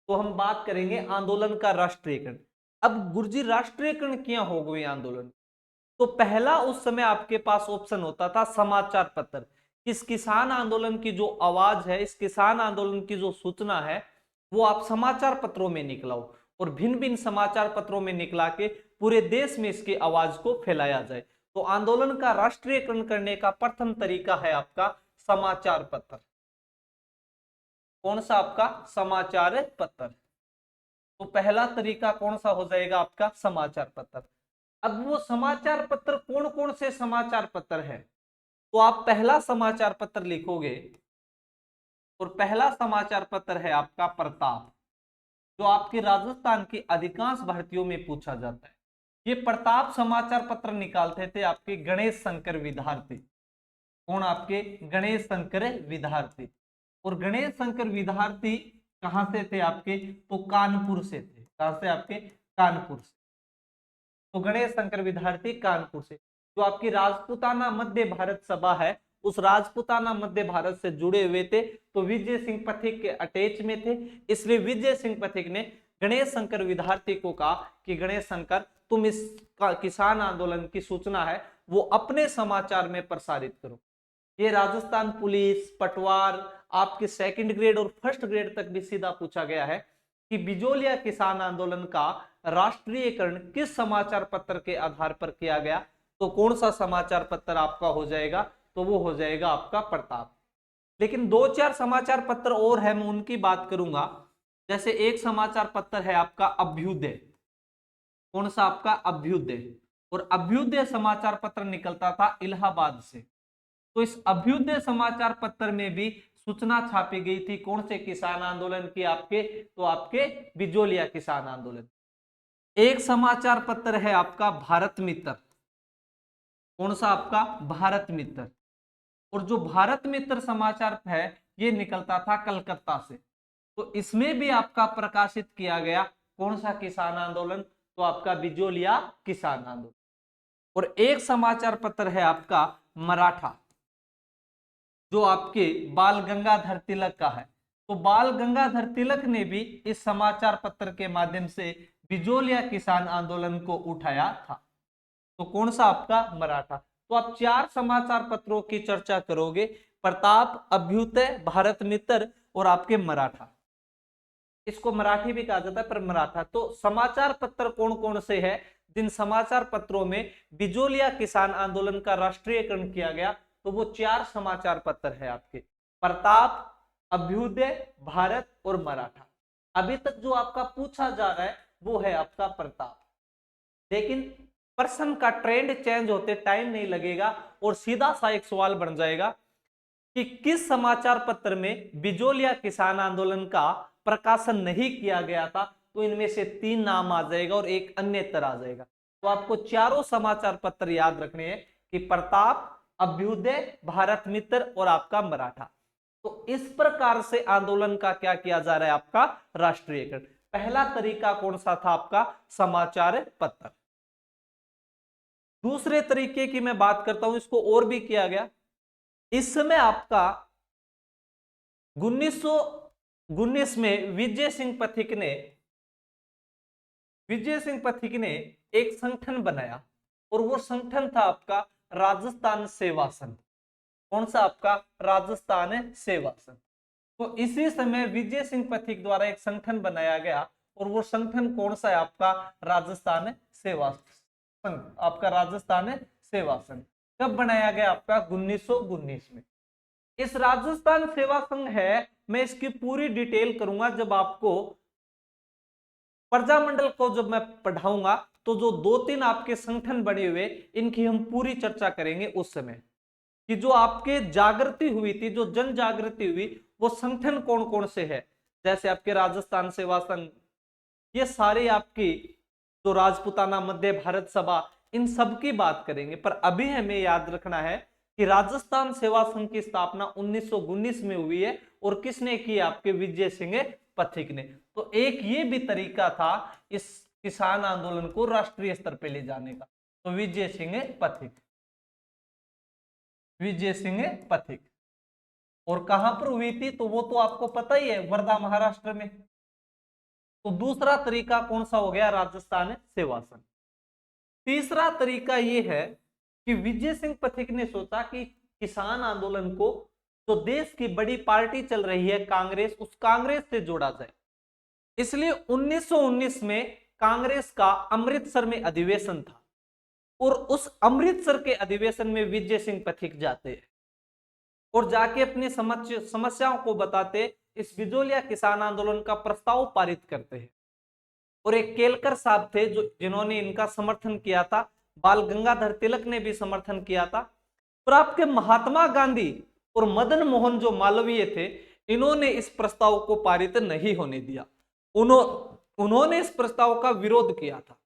तो हम बात करेंगे आंदोलन का राष्ट्रीयकरण। अब गुरुजी राष्ट्रीयकरण क्यों हो गए आंदोलन? तो पहला उस समय आपके पास ऑप्शन होता था समाचार पत्र। इस किसान आंदोलन की जो आवाज है, इस किसान आंदोलन की जो सूचना है वो आप समाचार पत्रों में निकलाओ, और भिन्न भिन्न समाचार पत्रों में निकला के पूरे देश में इसकी आवाज को फैलाया जाए। तो आंदोलन का राष्ट्रीयकरण करने का प्रथम तरीका है आपका समाचार पत्र। कौन सा? आपका समाचार पत्र। तो पहला तरीका कौन सा हो जाएगा, आपका समाचार पत्र। अब वो समाचार पत्र कौन कौन से समाचार पत्र है? तो आप पहला समाचार पत्र लिखोगे, और पहला समाचार पत्र है आपका प्रताप, जो आपके राजस्थान की अधिकांश भर्तियों में पूछा जाता है। ये प्रताप समाचार पत्र निकालते थे आपके गणेश शंकर विद्यार्थी। कौन? आपके गणेश शंकर विद्यार्थी। और गणेश शंकर विद्यार्थी कहां से थे आपके? तो कानपुर से थे। कहां से? आपके कानपुर से। तो गणेश शंकर विद्यार्थी कानपुर से। जो आपकी राजपूताना मध्य भारत सभा है उस राजपूताना मध्य भारत से जुड़े हुए थे, तो विजय सिंह पथिक के अटैच में थे। इसलिए विजय सिंह पथिक ने गणेश शंकर विद्यार्थी को कहा कि गणेश शंकर तुम इस किसान आंदोलन की सूचना है वो अपने समाचार में प्रसारित करो। ये राजस्थान पुलिस, पटवार, आपके सेकंड ग्रेड और फर्स्ट ग्रेड तक भी सीधा पूछा गया है कि बिजोलिया किसान आंदोलन का राष्ट्रीयकरण किस समाचार पत्र के आधार पर किया गया। तो कौन सा समाचार पत्र आपका हो जाएगा? तो वो हो जाएगा आपका प्रताप। लेकिन दो चार समाचार पत्र और है, मैं उनकी बात करूंगा। जैसे एक समाचार पत्र है आपका अभ्युदय। कौन सा? आपका अभ्युदय। और अभ्युदय समाचार पत्र निकलता था इलाहाबाद से। तो इस अभ्युदय समाचार पत्र में भी सूचना छापी गई थी कौन से किसान आंदोलन की? आपके तो आपके बिजोलिया किसान आंदोलन। एक समाचार पत्र है आपका भारत मित्र। कौन सा? आपका भारत मित्र। और जो भारत मित्र समाचार है ये निकलता था कलकत्ता से। तो इसमें भी आपका प्रकाशित किया गया कौन सा किसान आंदोलन? तो आपका बिजोलिया किसान आंदोलन। और एक समाचार पत्र है आपका मराठा, जो आपके बाल गंगाधर तिलक का है। तो तो बाल गंगाधर तिलक ने भी इस समाचार पत्र के माध्यम से बिजोलिया किसान आंदोलन को उठाया था। तो कौन सा आपका? मराठा। तो आप 4 समाचार पत्रों की चर्चा करोगे, प्रताप, अभ्युदय, भारत मित्र और आपके मराठा। इसको मराठी भी कहा जाता है पर मराठा। तो समाचार पत्र कौन कौन से हैं जिन समाचार पत्रों में बिजोलिया किसान आंदोलन का राष्ट्रीयकरण किया गया? तो वो 4 समाचार पत्र है आपके, प्रताप, अभ्युदय, भारत और मराठा। अभी तक जो आपका पूछा जा रहा है वो है आपका प्रताप, लेकिन प्रश्न का ट्रेंड चेंज होते टाइम नहीं लगेगा और सीधा सा एक सवाल बन जाएगा कि किस समाचार पत्र में बिजोलिया किसान आंदोलन का प्रकाशन नहीं किया गया था? तो इनमें से 3 नाम आ जाएगा और एक अन्यतर आ जाएगा। तो आपको चारों समाचार पत्र याद रखने हैं कि प्रताप, अभ्युदय, भारत मित्र और आपका मराठा। तो इस प्रकार से आंदोलन का क्या किया जा रहा है? आपका राष्ट्रीयकरण। पहला तरीका कौन सा था? आपका समाचार पत्र। दूसरे तरीके की मैं बात करता हूं, इसको और भी किया गया। इस समय आपका 1919 में विजय सिंह पथिक ने एक संगठन बनाया और वो संगठन था आपका राजस्थान सेवा संघ। कौन सा? आपका राजस्थान सेवा संघ। तो इसी समय विजय सिंह पथिक द्वारा एक संगठन बनाया गया और वो संगठन कौन सा है? आपका राजस्थान सेवा संघ। आपका राजस्थान सेवा संघ कब बनाया गया? आपका 1919 में। इस राजस्थान सेवा संघ है, मैं इसकी पूरी डिटेल करूंगा जब आपको प्रजामंडल को जब मैं पढ़ाऊंगा। तो जो 2-3 आपके संगठन बने हुए इनकी हम पूरी चर्चा करेंगे उस समय, कि जो आपके जागृति हुई थी, जो जन जागृति हुई, वो संगठन कौन कौन से है। जैसे आपके राजस्थान सेवा संघ, ये सारे आपकी जो राजपुताना मध्य भारत सभा, इन सब की बात करेंगे। पर अभी हमें याद रखना है कि राजस्थान सेवा संघ की स्थापना 1919 में हुई है और किसने की? आपके विजय सिंह पथिक ने। तो एक ये भी तरीका था इस किसान आंदोलन को राष्ट्रीय स्तर पे ले जाने का। तो विजय सिंह पथिक। और कहां पर हुई थी? तो वो तो आपको पता ही है, वर्धा महाराष्ट्र में। तो दूसरा तरीका कौन सा हो गया? राजस्थान सेवा संघ। तीसरा तरीका यह है कि विजय सिंह पथिक ने सोचा कि किसान आंदोलन को जो देश की बड़ी पार्टी चल रही है कांग्रेस, उस कांग्रेस से जोड़ा जाए। इसलिए 1919 में कांग्रेस का अमृतसर में अधिवेशन था और उस अमृतसर के अधिवेशन में विजय सिंह पथिक जाते हैं और जाके अपनी समस्याओं को बताते, इस बिजोलिया किसान आंदोलन का प्रस्ताव पारित करते हैं। और एक केलकर साहब थे जिन्होंने इनका समर्थन किया था, बाल गंगाधर तिलक ने भी समर्थन किया था। और आपके महात्मा गांधी और मदन मोहन जो मालवीय थे, इन्होंने इस प्रस्ताव को पारित नहीं होने दिया। उन्होंने इस प्रस्ताव का विरोध किया था।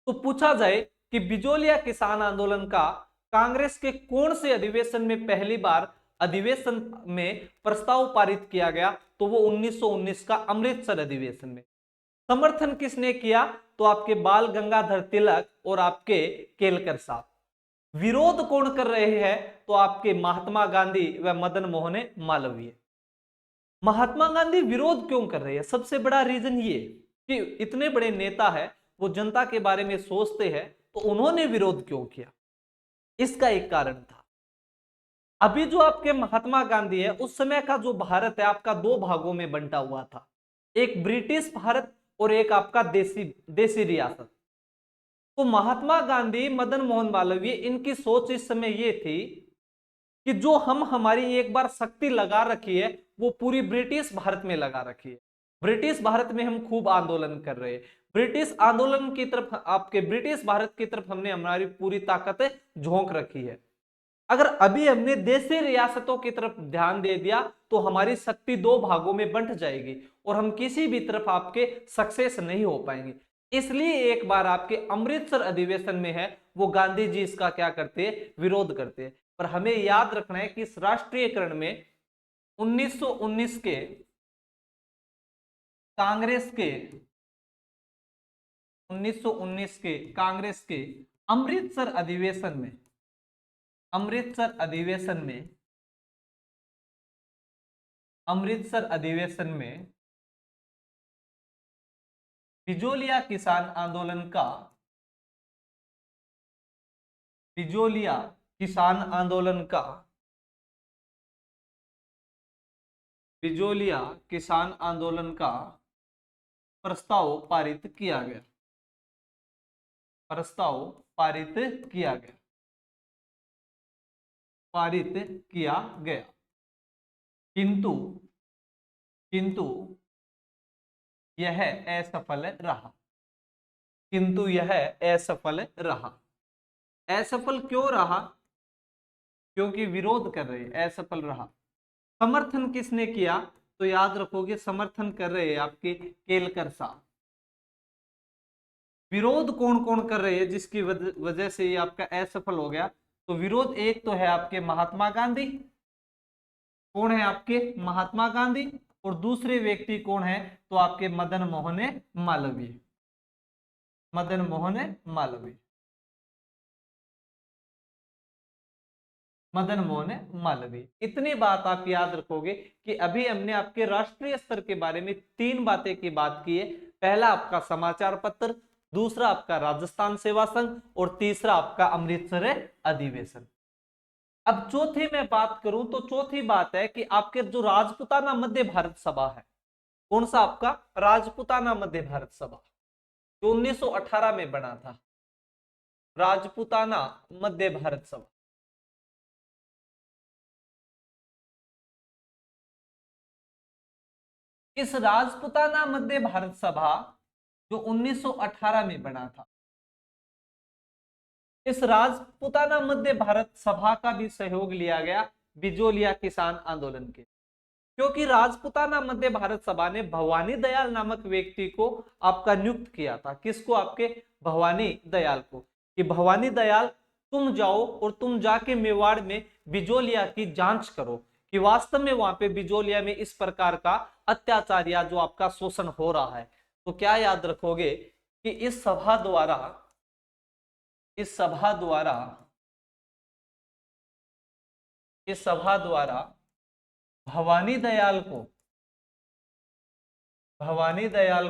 तो पूछा जाए कि बिजोलिया किसान आंदोलन का कांग्रेस के कौन से अधिवेशन में पहली बार अधिवेशन में प्रस्ताव पारित किया गया? तो वो 1919 का अमृतसर अधिवेशन में। समर्थन किसने किया? तो आपके बाल गंगाधर तिलक और आपके केलकर साहब। विरोध कौन कर रहे हैं? तो आपके महात्मा गांधी व मदन मोहन मालवीय। महात्मा गांधी विरोध क्यों कर रहे हैं? सबसे बड़ा रीजन ये कि इतने बड़े नेता है, वो जनता के बारे में सोचते हैं, तो उन्होंने विरोध क्यों किया? इसका एक कारण था। अभी जो आपके महात्मा गांधी है, उस समय का जो भारत है आपका 2 भागों में बंटा हुआ था, एक ब्रिटिश भारत और एक आपका देसी रियासत। तो महात्मा गांधी, मदन मोहन मालवीय, इनकी सोच इस समय ये थी कि जो हमारी एक बार शक्ति लगा रखी है वो पूरी ब्रिटिश भारत में लगा रखी है। ब्रिटिश भारत में हम खूब आंदोलन कर रहे हैं, ब्रिटिश आंदोलन की तरफ, आपके ब्रिटिश भारत की तरफ हमने हमारी पूरी ताकत झोंक रखी है। अगर अभी हमने देशी रियासतों की तरफ ध्यान दे दिया तो हमारी शक्ति 2 भागों में बंट जाएगी और हम किसी भी तरफ आपके सक्सेस नहीं हो पाएंगे। इसलिए एक बार आपके अमृतसर अधिवेशन में है, वो गांधी जी इसका क्या करते हैं? विरोध करते हैं। पर हमें याद रखना है कि इस राष्ट्रीयकरण में 1919 के कांग्रेस के 1919 के कांग्रेस के अमृतसर अधिवेशन में अमृतसर अधिवेशन में बिजोलिया किसान आंदोलन का बिजोलिया किसान आंदोलन का बिजोलिया किसान आंदोलन का प्रस्ताव पारित किया गया। प्रस्ताव पारित किया गया। पारित किया गया। किंतु किंतु यह असफल रहा। किंतु यह असफल रहा। असफल क्यों रहा? क्योंकि विरोध कर रहे, असफल रहा। समर्थन किसने किया? तो याद रखोगे समर्थन कर रहे हैं आपके केलकर साहब। विरोध कौन कौन कर रहे हैं जिसकी वजह से ये आपका असफल हो गया? तो विरोध एक तो है आपके महात्मा गांधी। कौन है आपके? महात्मा गांधी। और दूसरे व्यक्ति कौन है? तो आपके मदन मोहन मालवीय। मदन मोहन मालवीय। मदन मोहन मालवीय। इतनी बात आप याद रखोगे कि अभी हमने आपके राष्ट्रीय स्तर के बारे में 3 बातें की बात की है। पहला आपका समाचार पत्र, दूसरा आपका राजस्थान सेवा संघ और तीसरा आपका अमृतसर अधिवेशन। अब चौथी में बात करूं तो चौथी बात है कि आपके जो राजपुताना मध्य भारत सभा है, कौन सा आपका? राजपुताना मध्य भारत सभा, जो 1918 में बना था। राजपुताना मध्य भारत सभा। इस राजपुताना मध्य भारत सभा जो 1918 में बना था, इस राजपुताना मध्य भारत सभा का भी सहयोग लिया गया बिजोलिया किसान आंदोलन के। क्योंकि राजपुताना मध्य भारत सभा ने भवानी दयाल नामक व्यक्ति को आपका नियुक्त किया था। किसको? आपके भवानी दयाल को, कि भवानी दयाल तुम जाओ और तुम जाके मेवाड़ में बिजोलिया की जांच करो कि वास्तव में वहां पे बिजोलिया में इस प्रकार का अत्याचार या जो आपका शोषण हो रहा है। तो क्या याद रखोगे कि इस सभा द्वारा इस सभा द्वारा भवानी दयाल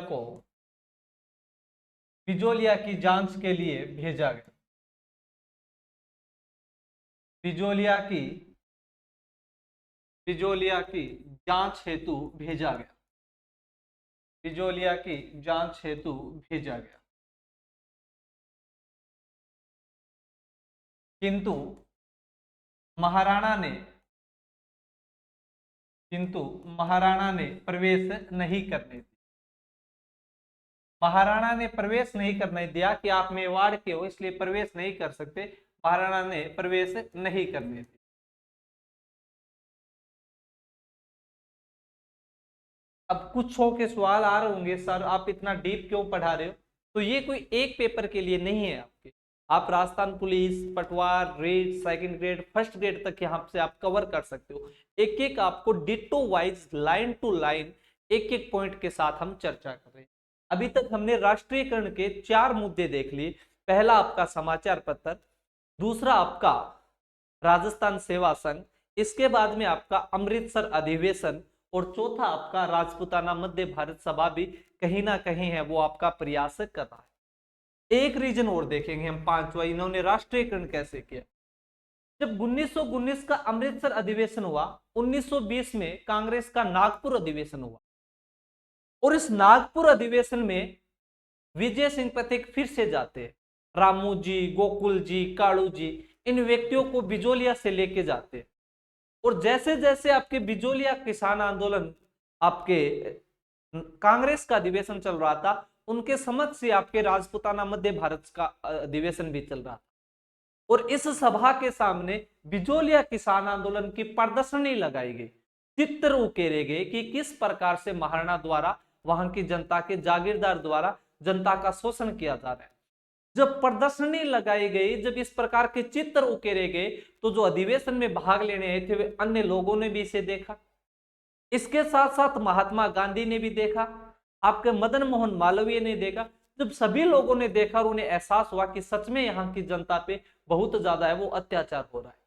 को बिजोलिया की जांच के लिए भेजा गया। बिजोलिया की जांच हेतु भेजा गया। बिजोलिया की जांच हेतु भेजा गया। किंतु महाराणा ने प्रवेश नहीं करने दिया। महाराणा ने प्रवेश नहीं करने दिया कि आप मेवाड़ के हो इसलिए प्रवेश नहीं कर सकते। महाराणा ने प्रवेश नहीं करने दिया। अब कुछ के सवाल आ रहे होंगे, सर आप इतना डीप क्यों पढ़ा रहे हो? तो ये कोई एक पेपर के लिए नहीं है आपके। आप राजस्थान पुलिस, पटवार, red, second grade, first grade तक यहाँ से आप कवर कर सकते हो। एक एक आपको ditto wise, line to line, एक एक पॉइंट के साथ हम चर्चा कर रहे हैं। अभी तक हमने राष्ट्रीयकरण के 4 मुद्दे देख लिए। पहला आपका समाचार पत्र, दूसरा आपका राजस्थान सेवा संघ, इसके बाद में आपका अमृतसर अधिवेशन और चौथा आपका राजपुताना मध्य भारत सभा भी कहीं ना कहीं है वो आपका प्रयास कर रहा है। एक रीजन और देखेंगे हम, 5वां, इन्होंने राष्ट्रीयकरण कैसे किया। जब 1919 का अमृतसर अधिवेशन हुआ, 1920 में कांग्रेस का नागपुर अधिवेशन हुआ और इस नागपुर अधिवेशन में विजय सिंह पथिक फिर से जाते हैं। रामू जी, गोकुल जी, कालू जी, इन व्यक्तियों को बिजोलिया से लेके जाते हैं। और जैसे जैसे आपके बिजोलिया किसान आंदोलन, आपके कांग्रेस का अधिवेशन चल रहा था, उनके समक्ष से आपके राजपुताना मध्य भारत का अधिवेशन भी चल रहा था। और इस सभा के सामने बिजोलिया किसान आंदोलन की प्रदर्शनी लगाई गई, चित्र उकेरे गए कि किस प्रकार से महाराणा द्वारा, वहां की जनता के जागीरदार द्वारा जनता का शोषण किया जा रहा है। जब प्रदर्शनी लगाई गई, जब इस प्रकार के चित्र उकेरे गए, तो जो अधिवेशन में भाग लेने आए थे वे अन्य लोगों ने भी इसे देखा। इसके साथ साथ महात्मा गांधी ने भी देखा, आपके मदन मोहन मालवीय ने देखा। जब सभी लोगों ने देखा और उन्हें एहसास हुआ कि सच में यहाँ की जनता पे बहुत ज्यादा है वो अत्याचार हो रहा है,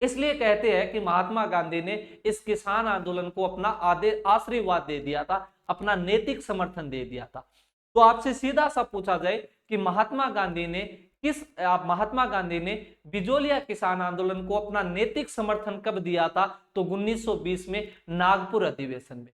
इसलिए कहते हैं कि महात्मा गांधी ने इस किसान आंदोलन को अपना आशीर्वाद दे दिया था, अपना नैतिक समर्थन दे दिया था। तो आपसे सीधा सा पूछा जाए कि महात्मा गांधी ने बिजोलिया किसान आंदोलन को अपना नैतिक समर्थन कब दिया था? तो 1920 में नागपुर अधिवेशन में।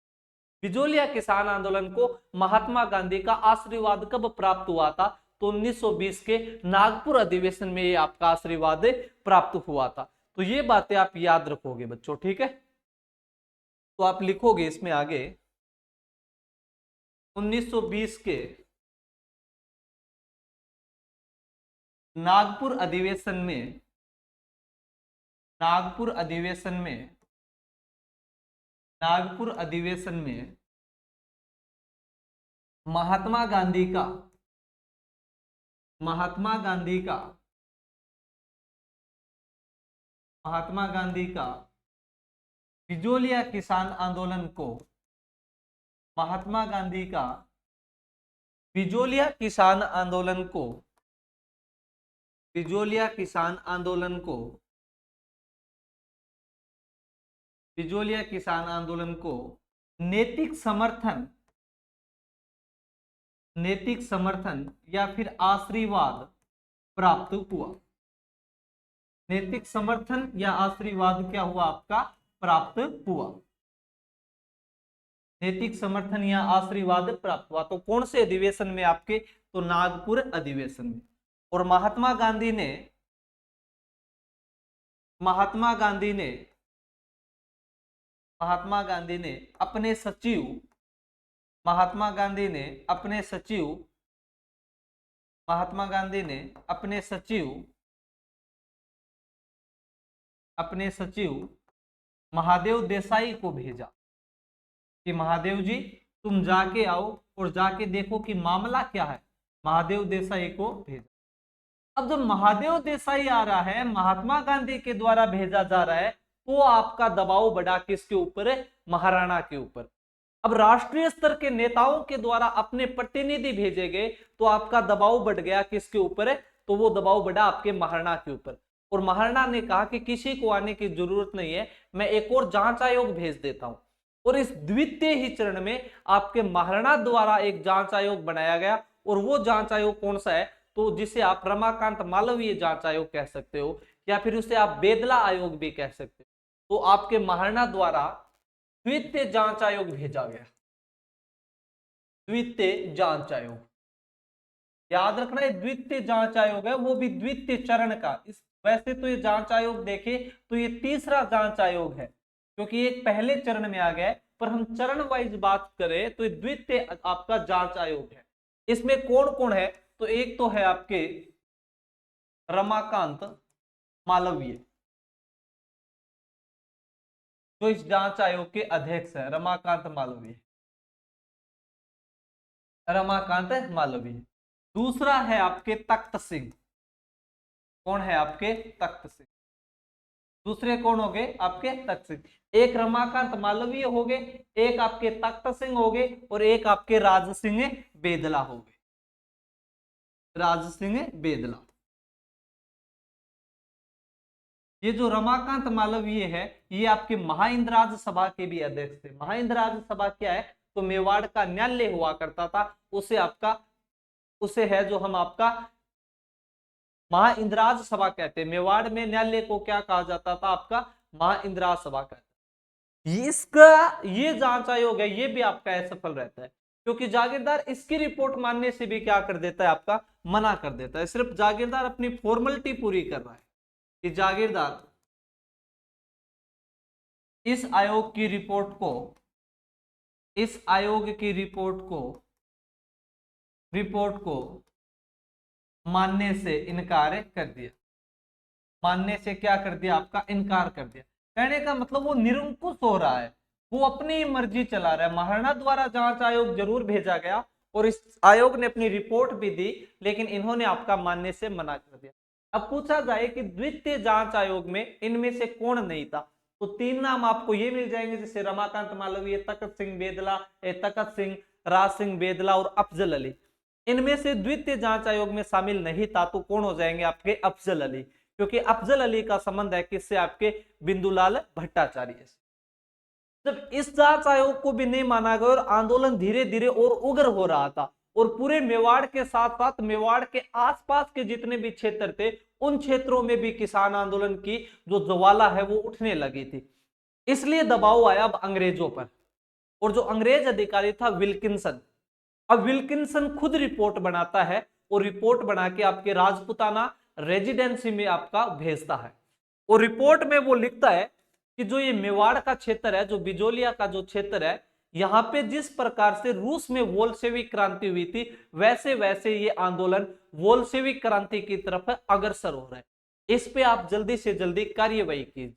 बिजोलिया किसान आंदोलन को महात्मा गांधी का आशीर्वाद कब प्राप्त हुआ था? तो 1920 के नागपुर अधिवेशन में ये आपका आशीर्वाद प्राप्त हुआ था। तो ये बातें आप याद रखोगे बच्चों, ठीक है। तो आप लिखोगे इसमें आगे 1920 के नागपुर अधिवेशन में महात्मा गांधी का बिजोलिया किसान आंदोलन को बिजोलिया किसान आंदोलन को नैतिक समर्थन या फिर आशीर्वाद प्राप्त हुआ। नैतिक समर्थन या आशीर्वाद क्या हुआ आपका? प्राप्त हुआ। नैतिक समर्थन या आशीर्वाद प्राप्त हुआ। तो कौन से अधिवेशन में आपके? तो नागपुर अधिवेशन में। और महात्मा गांधी ने अपने सचिव महादेव देसाई को भेजा कि महादेव जी तुम जाके आओ और जाके देखो कि मामला क्या है। महादेव देसाई को भेजा। अब जब महादेव देसाई आ रहा है, महात्मा गांधी के द्वारा भेजा जा रहा है, तो आपका दबाव बढ़ा किसके ऊपर है? महाराणा के ऊपर। अब राष्ट्रीय स्तर के नेताओं के द्वारा अपने प्रतिनिधि भेजे गए तो आपका दबाव बढ़ गया किसके ऊपर है? तो वो दबाव बढ़ा आपके महाराणा के ऊपर। और महाराणा ने कहा कि किसी को आने की जरूरत नहीं है, मैं एक और जांच आयोग भेज देता हूं। और इस द्वितीय ही चरण में आपके महाराणा द्वारा एक जांच आयोग बनाया गया। और वो जांच आयोग कौन सा है? तो जिसे आप रमाकांत मालवीय जांच आयोग कह सकते हो, या फिर उसे आप बेदला आयोग भी कह सकते हो। तो आपके महाराणा द्वारा द्वितीय जांच आयोग भेजा गया। द्वितीय जांच आयोग, याद रखना, ये द्वितीय जांच आयोग है, वो भी द्वितीय चरण का। वैसे तो ये जांच आयोग देखे तो ये तीसरा जांच आयोग है, क्योंकि एक पहले चरण में आ गया है, पर हम चरण वाइज बात करें तो ये द्वितीय आपका जांच आयोग है। इसमें कौन कौन है? तो एक तो है आपके रमाकांत मालवीय, जो इस जांच आयोग के अध्यक्ष है। रमाकांत मालवीय। दूसरा है आपके तख्त सिंह। कौन है आपके? तख्त सिंह। दूसरे कौन हो गए? आपके तख्त सिंह। एक रमाकांत मालवीय हो गए, एक आपके तख्त सिंह हो गए, और एक आपके राज सिंह बेदला हो गए। राज सिंह बेदला। ये जो रमाकांत मालवीय है, ये आपके महाइंद्राज सभा के भी अध्यक्ष थे। महाइंद्राज सभा क्या है? तो मेवाड़ का न्यायालय हुआ करता था, उसे है जो हम आपका महाइंद्राज सभा कहते हैं। मेवाड़ में न्यायालय को क्या कहा जाता था? आपका महाइंद्राज सभा कहते हैं। इसका ये जांच आयोग है, ये भी आपका असफल रहता है, क्योंकि जागीरदार इसकी रिपोर्ट मानने से भी क्या कर देता है? आपका मना कर देता है। सिर्फ जागीरदार अपनी फॉर्मेलिटी पूरी कर रहा है कि जागीरदार इस आयोग की रिपोर्ट को मानने से इनकार कर दिया। मानने से क्या कर दिया? आपका इनकार कर दिया। कहने का मतलब वो निरंकुश हो रहा है, वो अपनी मर्जी चला रहा है। महाराणा द्वारा जांच आयोग जरूर भेजा गया और इस आयोग ने अपनी रिपोर्ट भी दी, लेकिन इन्होंने आपका मानने से मना कर दिया। अब पूछा जाए कि द्वितीय जांच आयोग में इनमें से कौन नहीं था, तो तीन नाम आपको ये मिल जाएंगे, जैसे रमाकांत मालवीय, तखत सिंह, राज सिंह बेदला और अफजल अली। इनमें से द्वितीय जांच आयोग में शामिल नहीं था, तो कौन हो जाएंगे? आपके अफजल अली। क्योंकि अफजल अली का संबंध है किससे, आपके बिंदुलाल भट्टाचार्य से। जब इस जांच आयोग को भी नहीं माना गया और आंदोलन धीरे धीरे और उग्र हो रहा था, और पूरे मेवाड़ के साथ साथ मेवाड़ के आसपास के जितने भी क्षेत्र थे उन क्षेत्रों में भी किसान आंदोलन की जो ज्वाला है वो उठने लगी थी, इसलिए दबाव आया अब अंग्रेजों पर। और जो अंग्रेज अधिकारी था विल्किंसन, अब विल्किंसन खुद रिपोर्ट बनाता है और रिपोर्ट बना के आपके राजपुताना रेजिडेंसी में आपका भेजता है। और रिपोर्ट में वो लिखता है कि जो ये मेवाड़ का क्षेत्र है, जो बिजोलिया का जो क्षेत्र है, यहां पे जिस प्रकार से रूस में वोल्शेविक क्रांति हुई थी वैसे वैसे ये आंदोलन वोल्शेविक क्रांति की तरफ अग्रसर हो रहा है, इस पे आप जल्दी से जल्दी कार्यवाही कीजिए।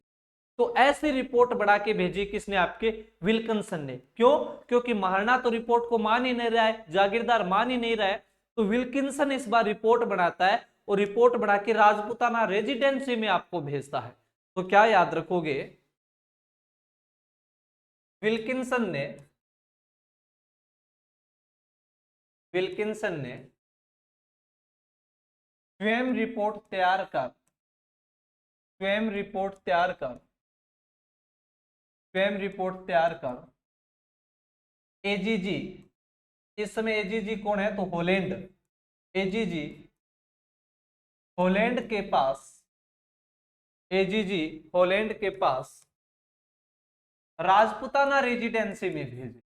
तो ऐसी रिपोर्ट बढ़ा के भेजी किसने, आपके विल्किंसन ने। क्यों? क्योंकि महाराणा तो रिपोर्ट को मान ही नहीं रहा है, जागीरदार मान ही नहीं रहा है, तो विल्किंसन इस बार रिपोर्ट बनाता है और रिपोर्ट बढ़ा के राजपुताना रेजिडेंसी में आपको भेजता है। तो क्या याद रखोगे, विल्किंसन ने स्वयं रिपोर्ट तैयार कर एजीजी, इस समय एजीजी कौन है, तो होलैंड, एजीजी होलैंड के पास राजपुताना रेजिडेंसी में भेजे,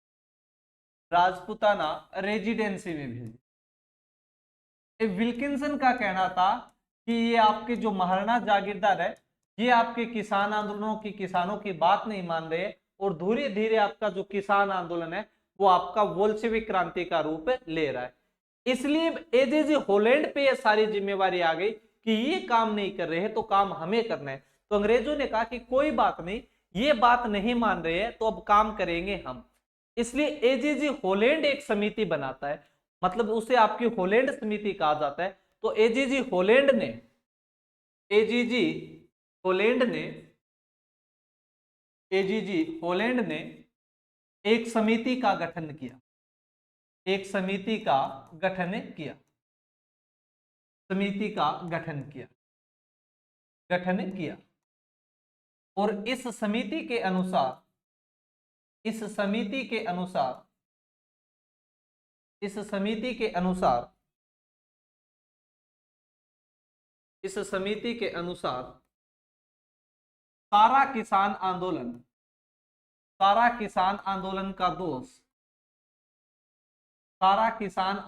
विल्किंसन का कहना था कि ये आपके जो महाराणा जागीरदार है ये आपके किसान आंदोलनों की, किसानों की बात नहीं मान रहे, और धीरे धीरे आपका जो किसान आंदोलन है वो आपका वोल्शेविक क्रांति का रूप ले रहा है। इसलिए एजेजी होलैंड पे ये सारी जिम्मेवारी आ गई कि ये काम नहीं कर रहे हैं तो काम हमें करना है। तो अंग्रेजों ने कहा कि कोई बात नहीं, ये बात नहीं मान रहे हैं तो अब काम करेंगे हम। इसलिए एजेजी होलैंड एक समिति बनाता है, मतलब उसे आपकी होलैंड समिति कहा जाता है। तो एजीजी होलैंड ने एक समिति का गठन किया, और इस समिति के अनुसार सारा किसान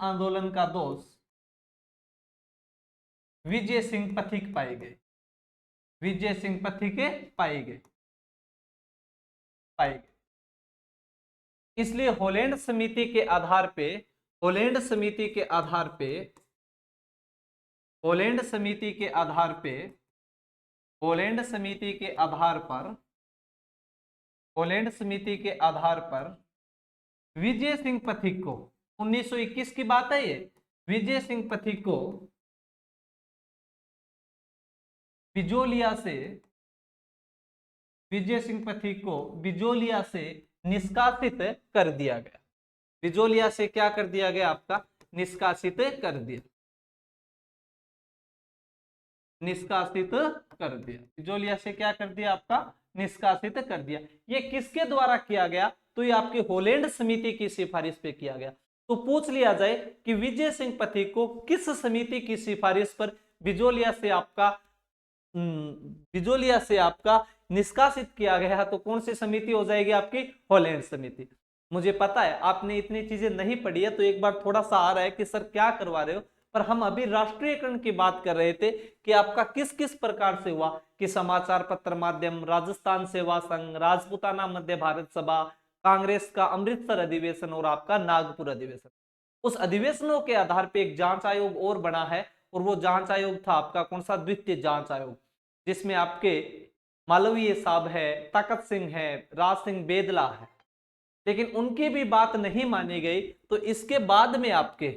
आंदोलन का दोष विजय सिंह पथिक पाए गए, इसलिए होलैंड समिति के आधार पर विजय सिंह पथिक को 1921 की बात है ये, विजय सिंह पथिक को बिजोलिया से निष्कासित कर दिया गया। बिजोलिया से क्या कर दिया गया, आपका निष्कासित कर दिया, बिजोलिया से क्या कर दिया, आपका निष्कासित कर दिया। ये किसके द्वारा किया गया, तो ये आपकी होलैंड समिति की सिफारिश पे किया गया। तो पूछ लिया जाए कि विजय सिंह पथिक को किस समिति की सिफारिश पर बिजोलिया से आपका निष्कासित किया गया, तो कौन सी समिति हो जाएगी, आपकी होलैंड समिति। मुझे पता है आपने इतनी चीजें नहीं पढ़ी है तो एक बार थोड़ा सा आ रहा है कि सर क्या करवा रहे हो, पर हम अभी राष्ट्रीयकरण की बात कर रहे थे कि आपका किस किस प्रकार से हुआ, कि समाचार पत्र माध्यम, राजस्थान सेवा संघ, राजपुताना मध्य भारत सभा, कांग्रेस का अमृतसर अधिवेशन और आपका नागपुर अधिवेशन। उस अधिवेशनों के आधार पर एक जांच आयोग और बना है, और वो जांच आयोग था आपका कौन सा, द्वितीय जांच आयोग, जिसमें आपके मालवीय साहब है, ताकत सिंह है, राज सिंह बेदला है, लेकिन उनकी भी बात नहीं मानी गई। तो इसके बाद में आपके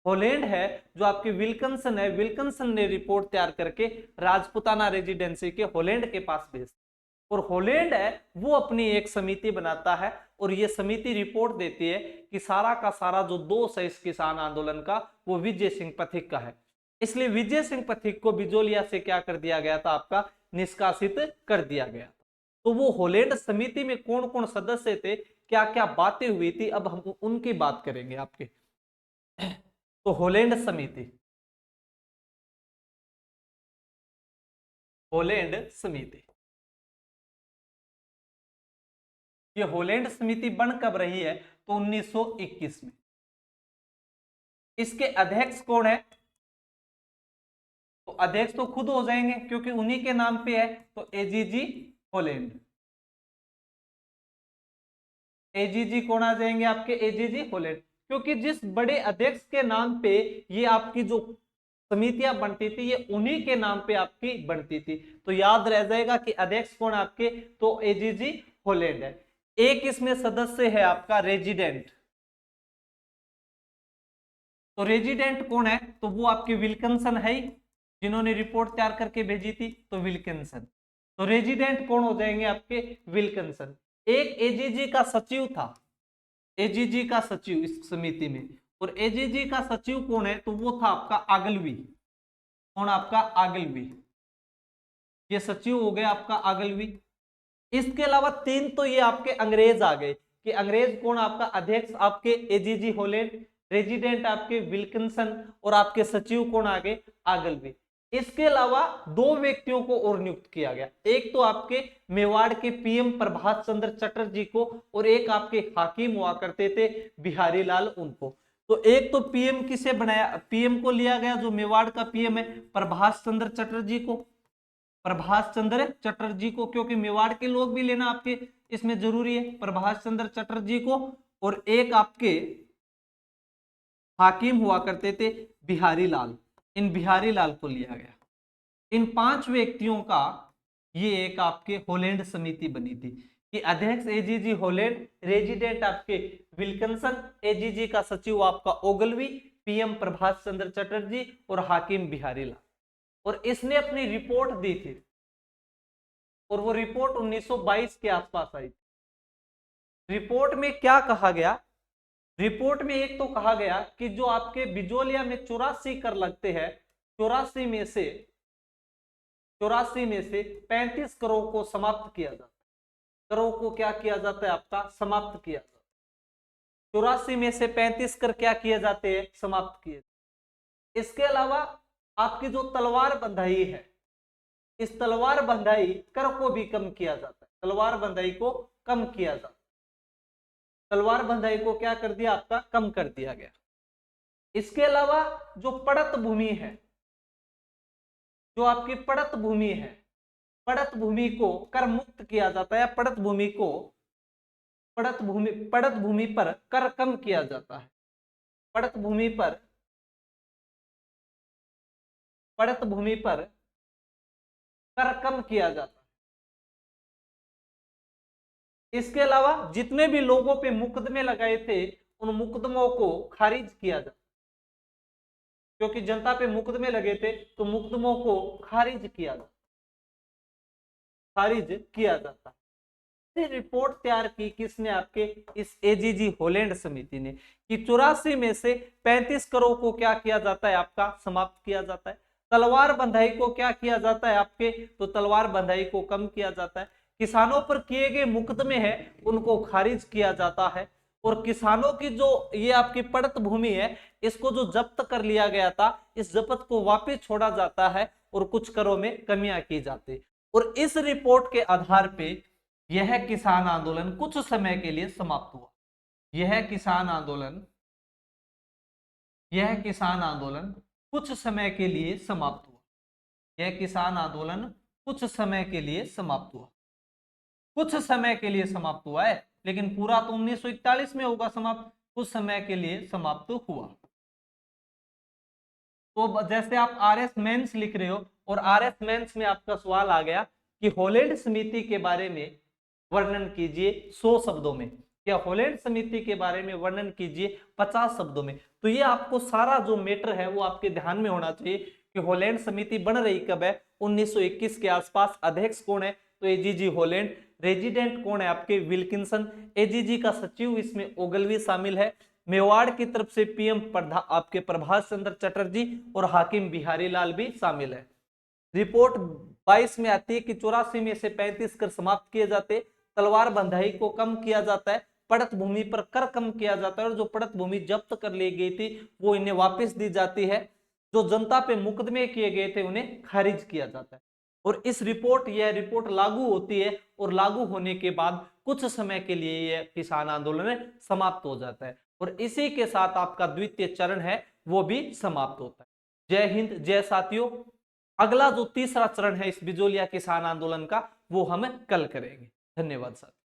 होलैंड है, जो आपके विल्किंसन है, विल्किंसन ने रिपोर्ट तैयार करके राजपुताना रेजिडेंसी के होलैंड के पास भेज, और होलैंड है वो अपनी एक समिति बनाता है, और ये समिति रिपोर्ट देती है कि सारा का सारा जो दोष है इस किसान आंदोलन का वो विजय सिंह पथिक का है। इसलिए विजय सिंह पथिक को बिजोलिया से क्या कर दिया गया था, आपका निष्कासित कर दिया गया। तो वो होलैंड समिति में कौन कौन सदस्य थे, क्या क्या बातें हुई थी, अब हम उनकी बात करेंगे आपके। तो होलैंड समिति, होलैंड समिति, ये होलैंड समिति बन कब रही है, तो 1921 में। इसके अध्यक्ष कौन है, तो अध्यक्ष तो खुद हो जाएंगे क्योंकि उन्हीं के नाम पे है, तो एजीजी होलैंड। एजीजी कौन आ जाएंगे आपके, एजीजी होलैंड, क्योंकि जिस बड़े अध्यक्ष के नाम पे ये आपकी जो समितियां बनती थी, ये उन्हीं के नाम पे आपकी बनती थी। तो याद रह जाएगा कि अध्यक्ष कौन आपके, तो एजीजी होलैंड है। एक इसमें सदस्य है आपका रेजिडेंट, तो रेजिडेंट कौन है, तो वो आपके विल्किंसन है, जिन्होंने रिपोर्ट तैयार करके भेजी थी, तो विल्किंसन। तो रेजिडेंट कौन हो जाएंगे आपके, विल्किंसन। एक एजीजी का सचिव था, एजीजी का सचिव इस समिति में, और एजीजी का सचिव कौन है, तो वो था आपका आगलवी। कौन आपका, आगलवी, ये सचिव हो गया आपका आगलवी। इसके अलावा तीन तो ये आपके अंग्रेज आ गए, कि अंग्रेज कौन आपका, अध्यक्ष आपके एजीजी होलैंड, रेजिडेंट आपके विल्किंसन, और आपके सचिव कौन आ गए, आगलवी। इसके अलावा दो व्यक्तियों को और नियुक्त किया गया, एक तो आपके मेवाड़ के पीएम प्रभात चंद्र चटर्जी को, और एक आपके हाकिम हुआ करते थे बिहारी लाल, उनको। तो एक तो पीएम किसे बनाया, पीएम को लिया गया जो मेवाड़ का पीएम है, प्रभात चंद्र चटर्जी को, प्रभात चंद्र चटर्जी को, क्योंकि मेवाड़ के लोग भी लेना आपके इसमें जरूरी है, प्रभात चंद्र चटर्जी को। और एक आपके हाकिम हुआ करते थे बिहारी लाल, इन बिहारी लाल को लिया गया। इन पांच व्यक्तियों का ये एक आपके होलैंड समिति बनी थी, कि अध्यक्ष एजीजी होलैंड, रेजिडेंट आपके विल्किंसन, एजीजी का सचिव आपका ओगलवी, पीएम प्रभात चंद्र चटर्जी, और हाकिम बिहारी लाल। और इसने अपनी रिपोर्ट दी थी, और वो रिपोर्ट 1922 के आसपास आई थी। रिपोर्ट में क्या कहा गया, रिपोर्ट में एक तो कहा गया कि जो आपके बिजोलिया में 84 कर लगते हैं, 84 में से 35 करोड़ को समाप्त किया जाता है। करोड़ को क्या किया जाता है, आपका समाप्त किया जाता है। 84 में से 35 कर क्या किए जाते हैं, समाप्त किए। इसके अलावा आपकी जो तलवार बंधाई है, इस तलवार बंधाई कर को भी कम किया जाता है, तलवार बंधाई को कम किया जाता है। तलवार बंधाई को क्या कर दिया, आपका कम कर दिया गया। इसके अलावा जो पड़त भूमि है, जो आपकी पड़त भूमि है, पड़त भूमि को कर मुक्त किया जाता है, पड़त भूमि को पड़त भूमि पर कर कम किया जाता है। पड़त भूमि पर कर कम किया जाता है। इसके अलावा जितने भी लोगों पे मुकदमे लगाए थे, उन मुकदमों को खारिज किया जाता, क्योंकि जनता पे मुकदमे लगे थे तो मुकदमों को खारिज किया जाता। रिपोर्ट तैयार की किसने, आपके इस एजीजी होलैंड समिति ने, कि 84 में से 35 करोड़ को क्या किया जाता है, आपका समाप्त किया जाता है। तलवार बंधाई को क्या किया जाता है आपके, तो तलवार बंधाई को कम किया जाता है। किसानों पर किए गए मुकदमे हैं उनको खारिज किया जाता है, और किसानों की जो ये आपकी पड़त भूमि है, इसको जो जब्त कर लिया गया था, इस जब्त को वापस छोड़ा जाता है, और कुछ करों में कमियां की जाती। और इस रिपोर्ट के आधार पे यह किसान आंदोलन कुछ समय के लिए समाप्त हुआ। यह किसान आंदोलन कुछ समय के लिए समाप्त हुआ। यह किसान आंदोलन कुछ समय के लिए समाप्त हुआ। कुछ समय के लिए समाप्त हुआ है, लेकिन पूरा तो 1941 में होगा समाप्त, कुछ समय के लिए समाप्त हुआ। तो जैसे आप आरएस मेंस लिख रहे हो, और आरएस मेंस में आपका सवाल आ गया कि होलैंड समिति के बारे में वर्णन कीजिए 100 शब्दों में, या होलैंड समिति के बारे में वर्णन कीजिए 50 शब्दों में। तो ये आपको सारा जो मैटर है वो आपके ध्यान में होना चाहिए कि होलैंड समिति बन रही कब है, 1921 के आसपास। अध्यक्ष कौन है, तो एजीजी होलैंड। रेजिडेंट कौन है आपके, विल्किंसन। एजीजी का सचिव इसमें ओगलवी शामिल है। मेवाड़ की तरफ से पीएम आपके प्रभाष चंद्र चटर्जी और हाकिम बिहारी लाल भी शामिल है। रिपोर्ट 22 में आती है कि 84 में से 35 कर समाप्त किए जाते, तलवार बंधाई को कम किया जाता है, पड़त भूमि पर कर कम किया जाता है और जो पड़त भूमि जब्त कर ली गई थी वो इन्हें वापस दी जाती है, जो जनता पे मुकदमे किए गए थे उन्हें खारिज किया जाता है। और यह रिपोर्ट लागू होती है और लागू होने के बाद कुछ समय के लिए यह किसान आंदोलन समाप्त हो जाता है और इसी के साथ आपका द्वितीय चरण है वो भी समाप्त होता है। जय हिंद, जय साथियों। अगला जो तीसरा चरण है इस बिजोलिया किसान आंदोलन का वो हम कल करेंगे। धन्यवाद साथियों।